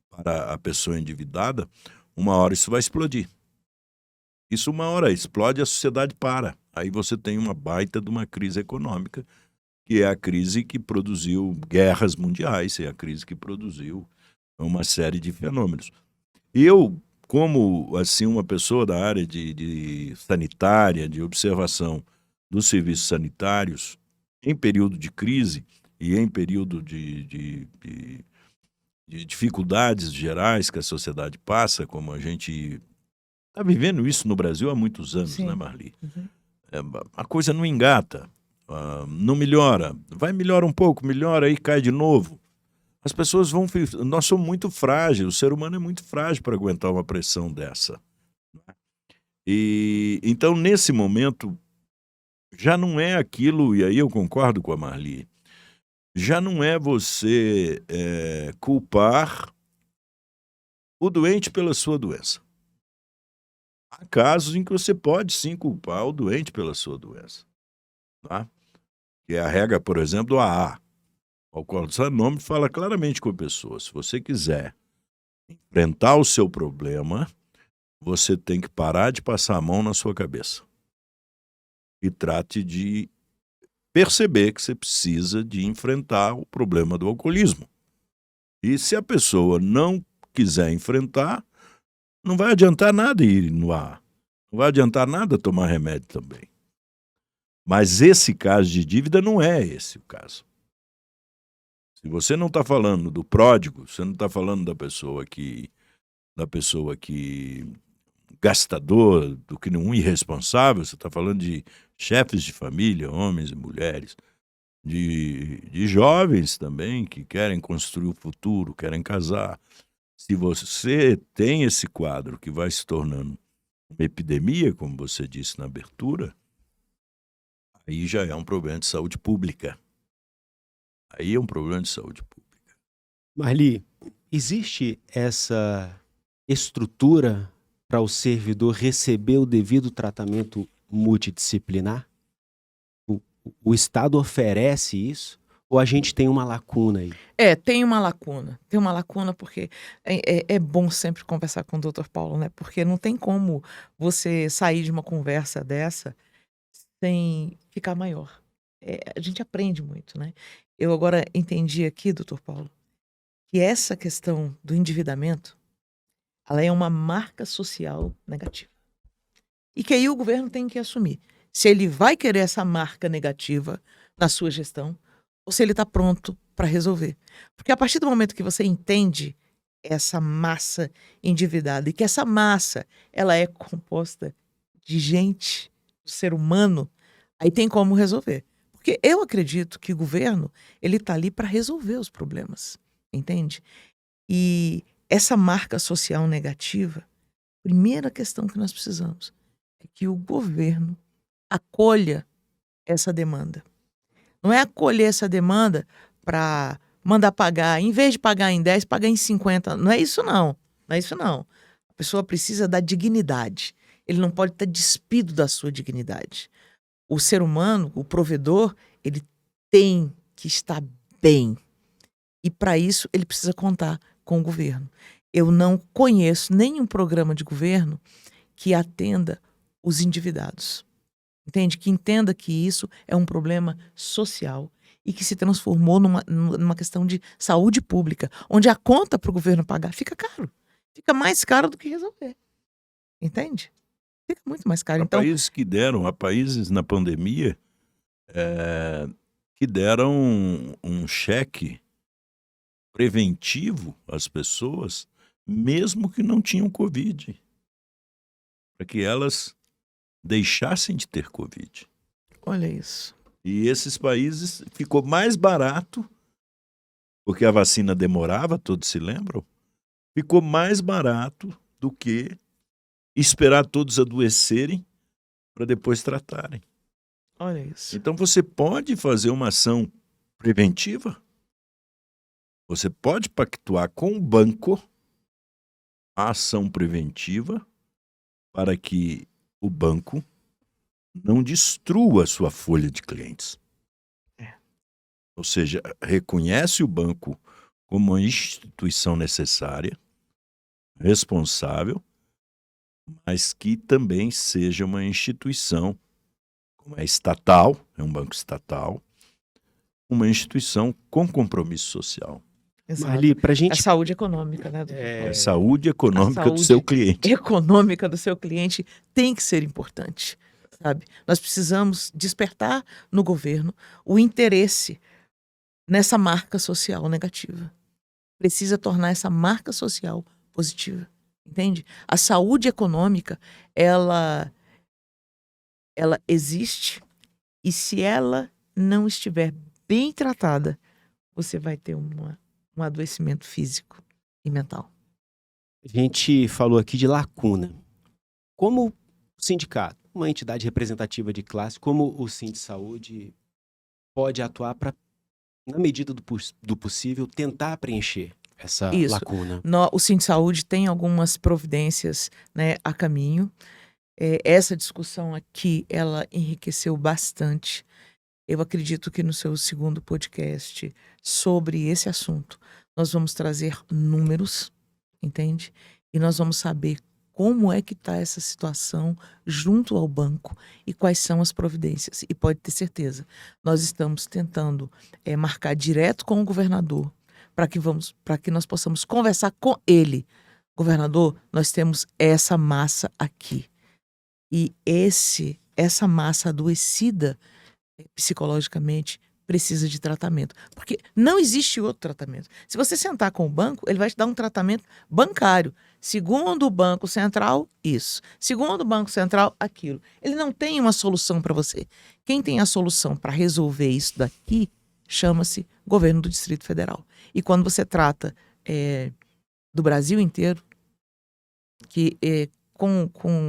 para a pessoa endividada, uma hora isso vai explodir. Isso uma hora explode, a sociedade para. Aí você tem uma baita de uma crise econômica, que é a crise que produziu guerras mundiais, é a crise que produziu uma série de fenômenos. Eu, como assim uma pessoa da área de sanitária, de observação dos serviços sanitários, em período de crise e em período de dificuldades gerais que a sociedade passa, como a gente está vivendo isso no Brasil há muitos anos, Sim. né, Marli? A coisa não engata, não melhora. Melhora um pouco, melhora, aí cai de novo. As pessoas nós somos muito frágeis, o ser humano é muito frágil para aguentar uma pressão dessa. E então, nesse momento, já não é aquilo, e aí eu concordo com a Marli, já não é você culpar o doente pela sua doença. Há casos em que você pode sim culpar o doente pela sua doença. Tá? Que é a regra, por exemplo, do AA. O Alcoólicos Anônimos fala claramente com a pessoa. Se você quiser enfrentar o seu problema, você tem que parar de passar a mão na sua cabeça. E trate de perceber que você precisa de enfrentar o problema do alcoolismo. E se a pessoa não quiser enfrentar, não vai adiantar nada ir no AA. Não vai adiantar nada tomar remédio também. Mas esse caso de dívida não é esse o caso. Se você não está falando do pródigo, você não está falando da pessoa que gastador, do que um irresponsável, você está falando de chefes de família, homens e mulheres, de jovens também que querem construir o futuro, querem casar. Se você tem esse quadro que vai se tornando uma epidemia, como você disse na abertura, aí já é um problema de saúde pública. Aí é um problema de saúde pública. Marli, existe essa estrutura para o servidor receber o devido tratamento multidisciplinar? O Estado oferece isso? Ou a gente tem uma lacuna aí? Tem uma lacuna. Tem uma lacuna porque é bom sempre conversar com o Dr. Paulo, né? Porque não tem como você sair de uma conversa dessa sem ficar maior. A gente aprende muito, né? Eu agora entendi aqui, Dr. Paulo, que essa questão do endividamento, ela é uma marca social negativa. E que aí o governo tem que assumir se ele vai querer essa marca negativa na sua gestão ou se ele está pronto para resolver. Porque a partir do momento que você entende essa massa endividada e que essa massa ela é composta de gente, do ser humano, aí tem como resolver. Porque eu acredito que o governo ele está ali para resolver os problemas, entende? E essa marca social negativa, primeira questão que nós precisamos é que o governo acolha essa demanda. Não é acolher essa demanda para mandar pagar, em vez de pagar em 10, pagar em 50. Não é isso não. Não é isso não. A pessoa precisa da dignidade. Ele não pode estar despido da sua dignidade. O ser humano, o provedor, ele tem que estar bem. E para isso ele precisa contar com o governo. Eu não conheço nenhum programa de governo que atenda os endividados. Entende? Que entenda que isso é um problema social e que se transformou numa questão de saúde pública, onde a conta para o governo pagar fica caro. Fica mais caro do que resolver. Entende? Fica muito mais caro. Então, Há países na pandemia que deram um cheque preventivo às pessoas, mesmo que não tinham Covid, para que elas deixassem de ter Covid. olha isso. E esses países ficou mais barato porque a vacina demorava, todos se lembram, ficou mais barato do que esperar todos adoecerem para depois tratarem. Olha isso. Então você pode fazer uma ação preventiva, você pode pactuar com o banco a ação preventiva para que o banco não destrua a sua folha de clientes. É. Ou seja, reconhece o banco como uma instituição necessária, responsável, mas que também seja uma instituição, como é estatal, é um banco estatal, uma instituição com compromisso social. Exato. Marli, pra É gente... saúde econômica, né? É a saúde econômica A saúde do seu cliente. econômica do seu cliente tem que ser importante, sabe? Nós precisamos despertar no governo o interesse nessa marca social negativa. Precisa tornar essa marca social positiva, entende? A saúde econômica, ela existe, e se ela não estiver bem tratada, você vai ter um adoecimento físico e mental. A gente falou aqui de lacuna. Como o sindicato, uma entidade representativa de classe, como o Sindsaúde pode atuar para, na medida do possível, tentar preencher essa Isso. lacuna? O Sindsaúde tem algumas providências, né, a caminho. Essa discussão aqui, ela enriqueceu bastante. Eu acredito que no seu segundo podcast sobre esse assunto, nós vamos trazer números, entende? E nós vamos saber como é que está essa situação junto ao banco e quais são as providências. E pode ter certeza, nós estamos tentando marcar direto com o governador para que nós possamos conversar com ele. Governador, nós temos essa massa aqui. E essa massa adoecida psicologicamente precisa de tratamento. Porque não existe outro tratamento. Se você sentar com o banco, ele vai te dar um tratamento bancário. Segundo o Banco Central, isso. Segundo o Banco Central, aquilo. Ele não tem uma solução para você. Quem tem a solução para resolver isso daqui chama-se Governo do Distrito Federal. E quando você trata do Brasil inteiro, que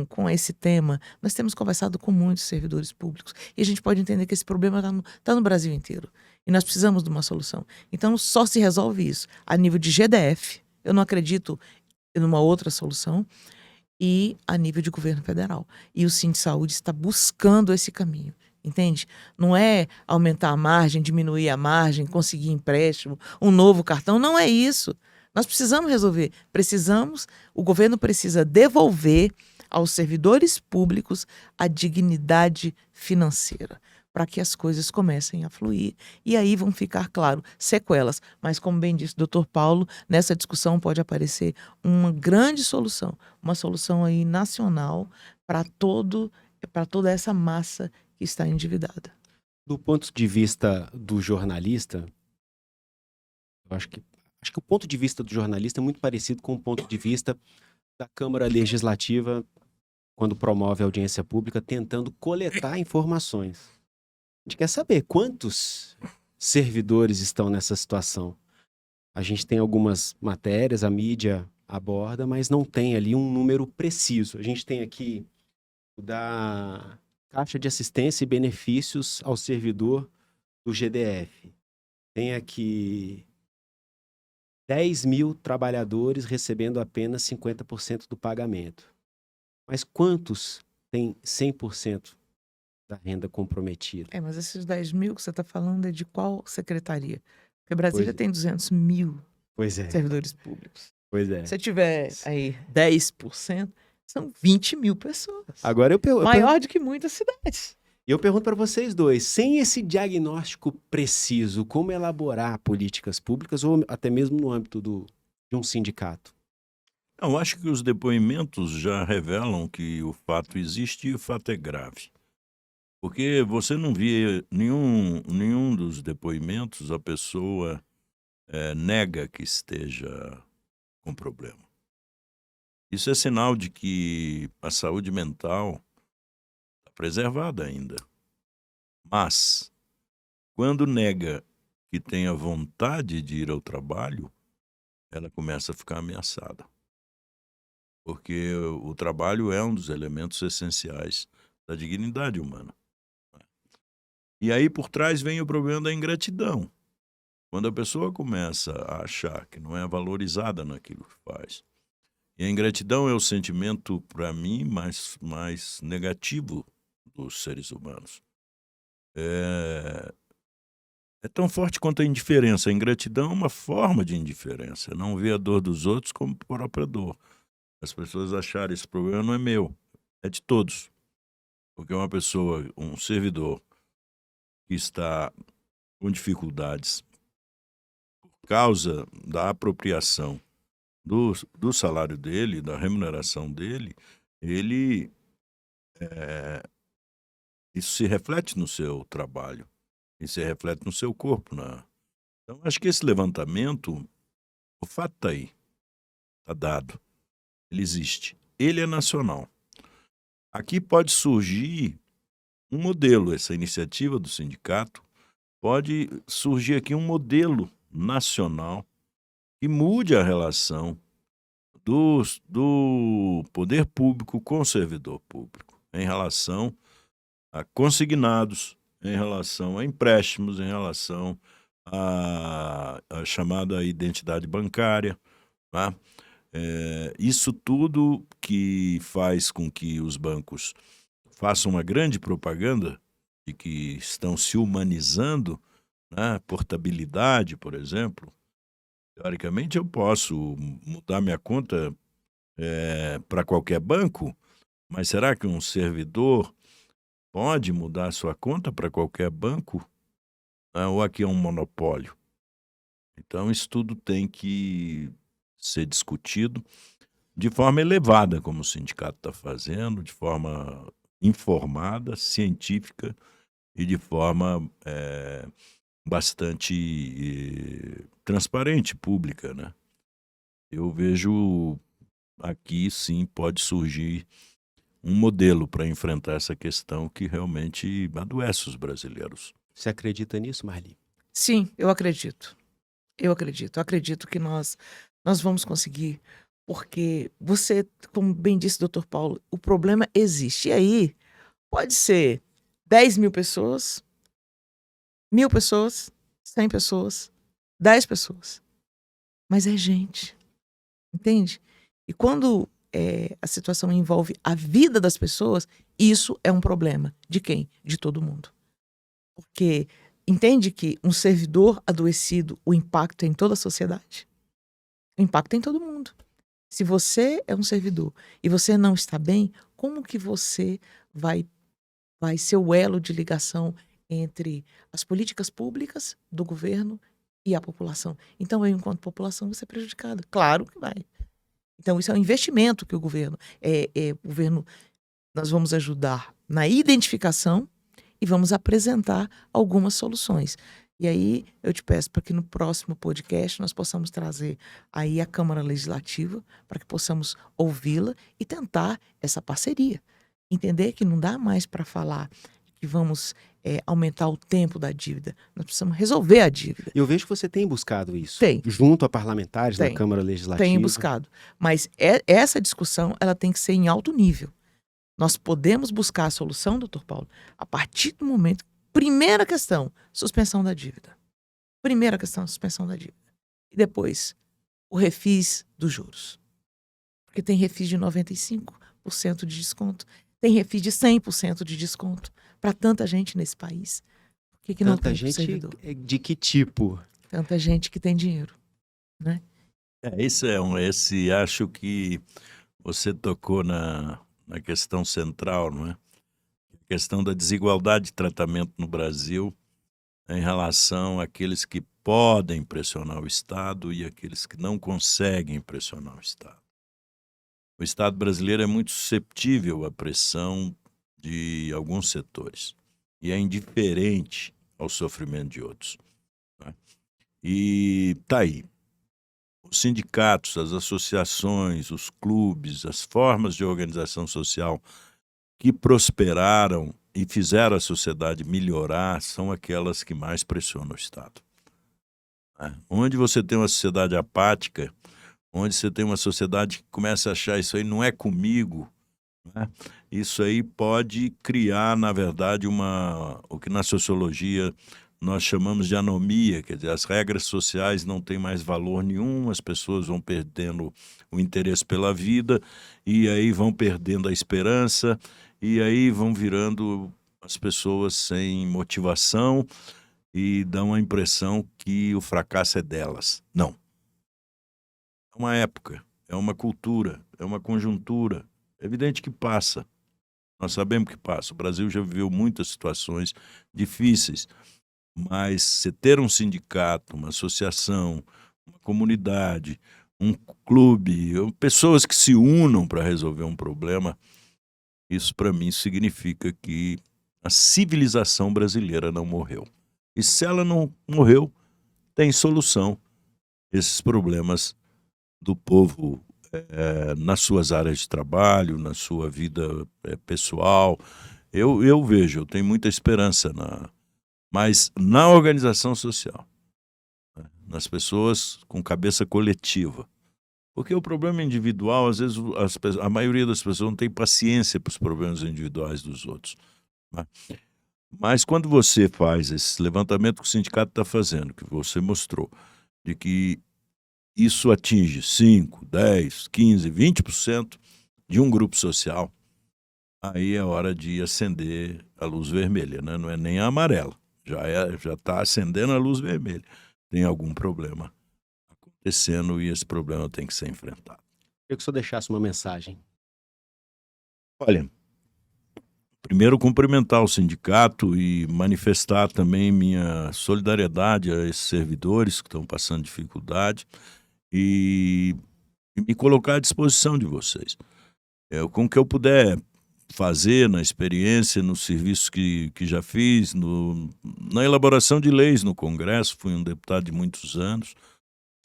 com esse tema, nós temos conversado com muitos servidores públicos e a gente pode entender que esse problema está no Brasil inteiro e nós precisamos de uma solução. Então, só se resolve isso a nível de GDF. Eu não acredito numa outra solução, e a nível de governo federal. E o Sindsaúde está buscando esse caminho, entende? Não é aumentar a margem, diminuir a margem, conseguir empréstimo, um novo cartão, não é isso. Nós precisamos resolver, o governo precisa devolver aos servidores públicos a dignidade financeira, para que as coisas comecem a fluir. E aí vão ficar, claro, sequelas. Mas, como bem disse o Dr. Paulo, nessa discussão pode aparecer uma grande solução, uma solução aí nacional para toda essa massa que está endividada. Do ponto de vista do jornalista, eu acho que o ponto de vista do jornalista é muito parecido com o ponto de vista da Câmara Legislativa quando promove a audiência pública, tentando coletar informações. A gente quer saber quantos servidores estão nessa situação. A gente tem algumas matérias, a mídia aborda, mas não tem ali um número preciso. A gente tem aqui o da Caixa de Assistência e Benefícios ao Servidor do GDF. Tem aqui 10 mil trabalhadores recebendo apenas 50% do pagamento. Mas quantos têm 100% da renda comprometida? Mas esses 10 mil que você está falando é de qual secretaria? Porque Brasília Pois é. tem 200 mil Pois é, servidores públicos. pois é. Se você tiver aí 10%, são 20 mil pessoas. Agora eu Maior do que muitas cidades. eu pergunto para vocês dois, sem esse diagnóstico preciso, como elaborar políticas públicas ou até mesmo no âmbito de um sindicato? Eu acho que os depoimentos já revelam que o fato existe e o fato é grave. Porque você não via nenhum dos depoimentos a pessoa nega que esteja com problema. Isso é sinal de que a saúde mental está preservada ainda. Mas, quando nega que tem a vontade de ir ao trabalho, ela começa a ficar ameaçada. Porque o trabalho é um dos elementos essenciais da dignidade humana. E aí por trás vem o problema da ingratidão. Quando a pessoa começa a achar que não é valorizada naquilo que faz. E a ingratidão é o sentimento, para mim, mais negativo dos seres humanos. É tão forte quanto a indiferença. A ingratidão é uma forma de indiferença. Não ver a dor dos outros como própria dor. As pessoas acharem esse problema não é meu, é de todos. Porque uma pessoa, um servidor que está com dificuldades por causa da apropriação do salário dele, da remuneração dele, isso se reflete no seu trabalho, isso se reflete no seu corpo. Então, acho que esse levantamento, o fato está aí, está dado, ele existe, ele é nacional. Aqui pode surgir um modelo, essa iniciativa do sindicato, pode surgir aqui um modelo nacional que mude a relação do poder público com o servidor público, em relação a consignados, em relação a empréstimos, em relação à chamada identidade bancária. Tá? Isso tudo que faz com que os bancos façam uma grande propaganda de que estão se humanizando, né? Portabilidade, por exemplo. Teoricamente, eu posso mudar minha conta para qualquer banco, mas será que um servidor pode mudar sua conta para qualquer banco? Ou aqui é um monopólio? Então, isso tudo tem que ser discutido de forma elevada, como o sindicato está fazendo, de forma informada, científica e de forma bastante transparente, pública, né? Eu vejo aqui, sim, pode surgir um modelo para enfrentar essa questão que realmente adoece os brasileiros. Você acredita nisso, Marli? Sim, eu acredito. Eu acredito que nós vamos conseguir, porque você, como bem disse o Dr. Paulo, o problema existe. E aí, pode ser 10 mil pessoas, 1.000 pessoas, 100 pessoas, 10 pessoas. Mas é gente, entende? E quando a situação envolve a vida das pessoas, isso é um problema. De quem? De todo mundo. Porque entende que um servidor adoecido, o impacto é em toda a sociedade. O impacto é em todo mundo. Se você é um servidor e você não está bem, como que você vai ser o elo de ligação entre as políticas públicas do governo e a população? Então, eu, enquanto população, vou ser prejudicada. Claro que vai. Então, isso é um investimento que o governo... nós vamos ajudar na identificação e vamos apresentar algumas soluções. E aí, eu te peço para que no próximo podcast nós possamos trazer aí a Câmara Legislativa para que possamos ouvi-la e tentar essa parceria. Entender que não dá mais para falar que vamos aumentar o tempo da dívida. Nós precisamos resolver a dívida. Eu vejo que você tem buscado isso. Tem. Junto a parlamentares da Tem. Câmara Legislativa. Tenho buscado. Mas essa discussão ela tem que ser em alto nível. Nós podemos buscar a solução, doutor Paulo, a partir do momento... Primeira questão, suspensão da dívida. Primeira questão, suspensão da dívida. E depois, o refis dos juros. Porque tem refis de 95% de desconto. Tem refis de 100% de desconto para tanta gente nesse país. Por que não tem pro servidor? Tanta gente de que tipo? Tanta gente que tem dinheiro, né? Acho que você tocou na questão central, não é? A questão da desigualdade de tratamento no Brasil em relação àqueles que podem pressionar o Estado e aqueles que não conseguem pressionar o Estado. O Estado brasileiro é muito susceptível à pressão de alguns setores e é indiferente ao sofrimento de outros. Né? E tá aí. Os sindicatos, as associações, os clubes, as formas de organização social que prosperaram e fizeram a sociedade melhorar são aquelas que mais pressionam o Estado. né? Onde você tem uma sociedade apática, onde você tem uma sociedade que começa a achar isso aí não é comigo, né? Isso aí pode criar, na verdade, o que na sociologia nós chamamos de anomia, quer dizer, as regras sociais não têm mais valor nenhum, as pessoas vão perdendo o interesse pela vida, e aí vão perdendo a esperança, e aí vão virando as pessoas sem motivação e dão a impressão que o fracasso é delas. Não. É uma época, é uma cultura, é uma conjuntura. É evidente que passa. Nós sabemos que passa. O Brasil já viveu muitas situações difíceis, mas você ter um sindicato, uma associação, uma comunidade, um clube, pessoas que se unam para resolver um problema, isso para mim significa que a civilização brasileira não morreu. E se ela não morreu, tem solução esses problemas do povo nas suas áreas de trabalho, na sua vida pessoal. Eu vejo, eu tenho muita esperança mas na organização social, né? Nas pessoas com cabeça coletiva. Porque o problema individual, às vezes, a maioria das pessoas não tem paciência para os problemas individuais dos outros, né? Mas quando você faz esse levantamento que o sindicato está fazendo, que você mostrou, de que isso atinge 5, 10, 15, 20% de um grupo social, aí é hora de acender a luz vermelha, né? Não é nem a amarela, já está acendendo a luz vermelha. Tem algum problema acontecendo e esse problema tem que ser enfrentado. Queria que o senhor deixasse uma mensagem. Olha, primeiro cumprimentar o sindicato e manifestar também minha solidariedade a esses servidores que estão passando dificuldade e me colocar à disposição de vocês. Com o que eu puder fazer na experiência, no serviço que já fiz, na elaboração de leis no Congresso, fui um deputado de muitos anos,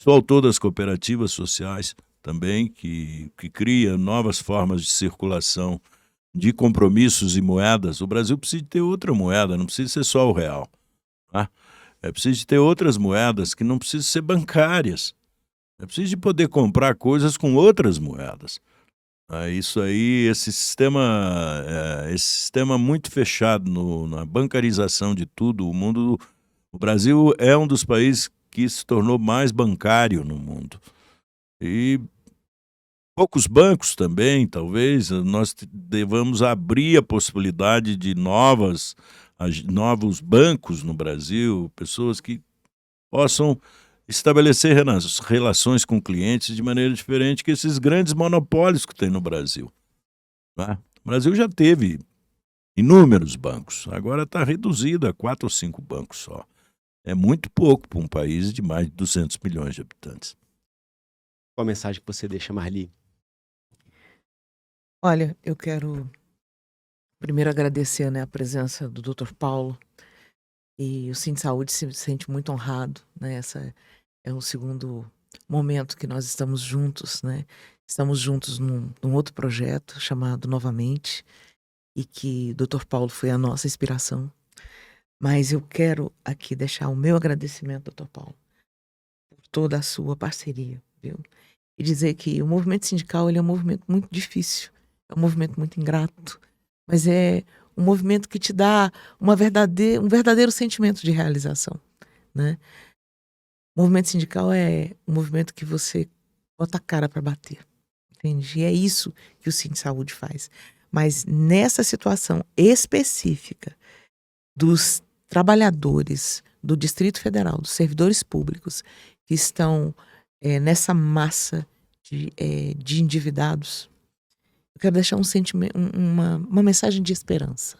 sou autor das cooperativas sociais também, que cria novas formas de circulação de compromissos e moedas. O Brasil precisa de ter outra moeda, não precisa ser só o real, tá? É preciso de ter outras moedas que não precisam ser bancárias. É preciso de poder comprar coisas com outras moedas. Isso aí, esse sistema muito fechado na bancarização de tudo, o Brasil é um dos países que se tornou mais bancário no mundo. E poucos bancos também, talvez, nós devamos abrir a possibilidade de novos bancos no Brasil, pessoas que possam estabelecer relações com clientes de maneira diferente que esses grandes monopólios que tem no Brasil, né? O Brasil já teve inúmeros bancos, agora está reduzido a 4 ou 5 bancos só. É muito pouco para um país de mais de 200 milhões de habitantes. Qual a mensagem que você deixa, Marli? Olha, eu quero primeiro agradecer, né, a presença do Dr. Paulo, e o Cine Saúde se sente muito honrado, né? Essa é o segundo momento que nós estamos juntos, né? Estamos juntos num outro projeto chamado Novamente, e que o Dr. Paulo foi a nossa inspiração. Mas eu quero aqui deixar o meu agradecimento, Dr. Paulo, por toda a sua parceria, viu? E dizer que o movimento sindical ele é um movimento muito difícil, é um movimento muito ingrato, mas é um movimento que te dá um verdadeiro sentimento de realização, né? O movimento sindical é um movimento que você bota a cara para bater, entende? E é isso que o Cine Saúde faz. Mas nessa situação específica dos trabalhadores do Distrito Federal, dos servidores públicos que estão nessa massa de endividados, eu quero deixar uma mensagem de esperança.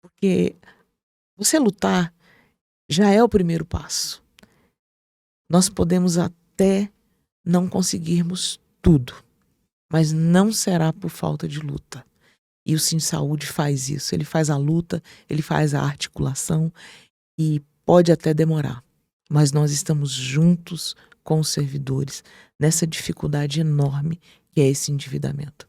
Porque você lutar já é o primeiro passo. Nós podemos até não conseguirmos tudo, mas não será por falta de luta. E o Cine Saúde faz isso. Ele faz a luta, ele faz a articulação e pode até demorar. Mas nós estamos juntos com os servidores nessa dificuldade enorme que é esse endividamento.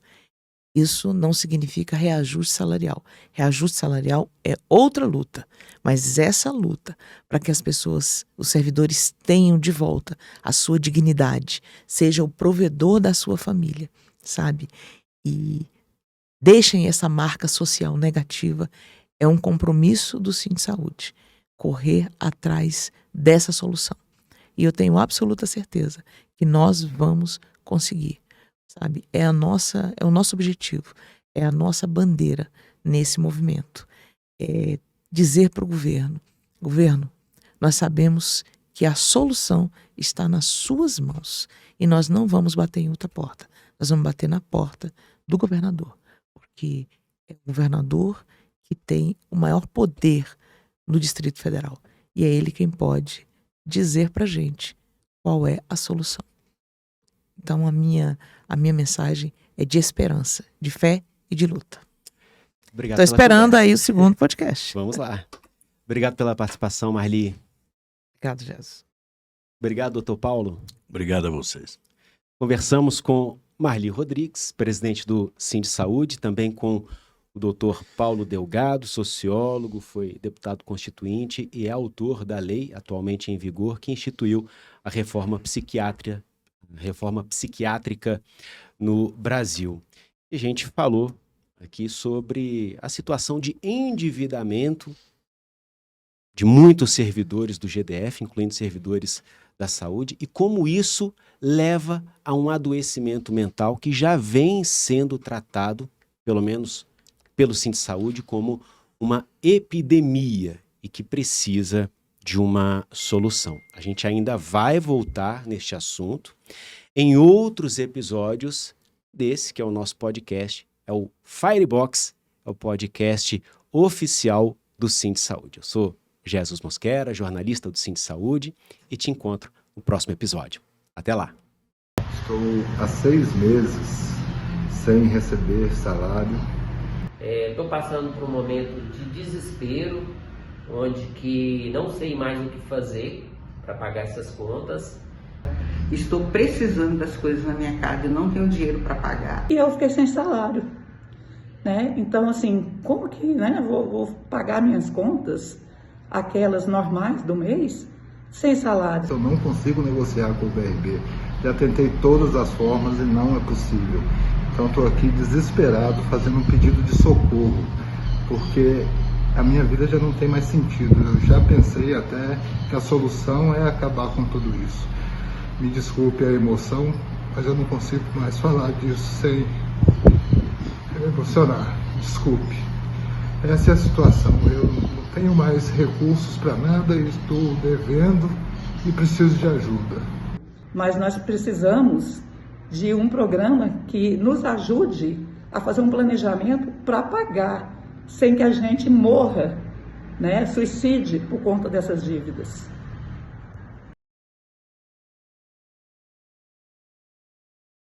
Isso não significa reajuste salarial. Reajuste salarial é outra luta, mas essa luta para que as pessoas, os servidores, tenham de volta a sua dignidade, seja o provedor da sua família, sabe? E deixem essa marca social negativa, é um compromisso do Sindsaúde, correr atrás dessa solução. E eu tenho absoluta certeza que nós vamos conseguir. Sabe? É o nosso objetivo, é a nossa bandeira nesse movimento. É dizer para o governo, nós sabemos que a solução está nas suas mãos e nós não vamos bater em outra porta, nós vamos bater na porta do governador, porque é o governador que tem o maior poder no Distrito Federal e é ele quem pode dizer para a gente qual é a solução. Então a minha mensagem é de esperança, de fé e de luta. Obrigado. Estou esperando aí o segundo podcast. Vamos lá. Obrigado pela participação, Marli. Obrigado, Jesus. Obrigado, doutor Paulo. Obrigado a vocês. Conversamos com Marli Rodrigues, presidente do Sindsaúde, também com o doutor Paulo Delgado, sociólogo, foi deputado constituinte e é autor da lei atualmente em vigor que instituiu a reforma psiquiátrica no Brasil. E a gente falou aqui sobre a situação de endividamento de muitos servidores do GDF, incluindo servidores da saúde, e como isso leva a um adoecimento mental que já vem sendo tratado, pelo menos pelo Sindsaúde, como uma epidemia e que precisa de uma solução. A gente ainda vai voltar neste assunto em outros episódios desse, que é o nosso podcast, é o Firebox, é o podcast oficial do Sindsaúde. Eu sou Jesus Mosquera, jornalista do Sindsaúde, e te encontro no próximo episódio. Até lá. Estou há 6 meses sem receber salário. Estou passando por um momento de desespero, onde que não sei mais o que fazer para pagar essas contas. Estou precisando das coisas na minha casa, eu não tenho dinheiro para pagar. E eu fiquei sem salário, né? Então, assim, como que, né, vou pagar minhas contas, aquelas normais do mês, sem salário? Eu não consigo negociar com o BRB. Já tentei todas as formas e não é possível. Então, estou aqui desesperado, fazendo um pedido de socorro, porque a minha vida já não tem mais sentido. Eu já pensei até que a solução é acabar com tudo isso. Me desculpe a emoção, mas eu não consigo mais falar disso sem me emocionar. Desculpe. Essa é a situação. Eu não tenho mais recursos para nada, estou devendo e preciso de ajuda. Mas nós precisamos de um programa que nos ajude a fazer um planejamento para pagar, sem que a gente morra, né, suicide por conta dessas dívidas.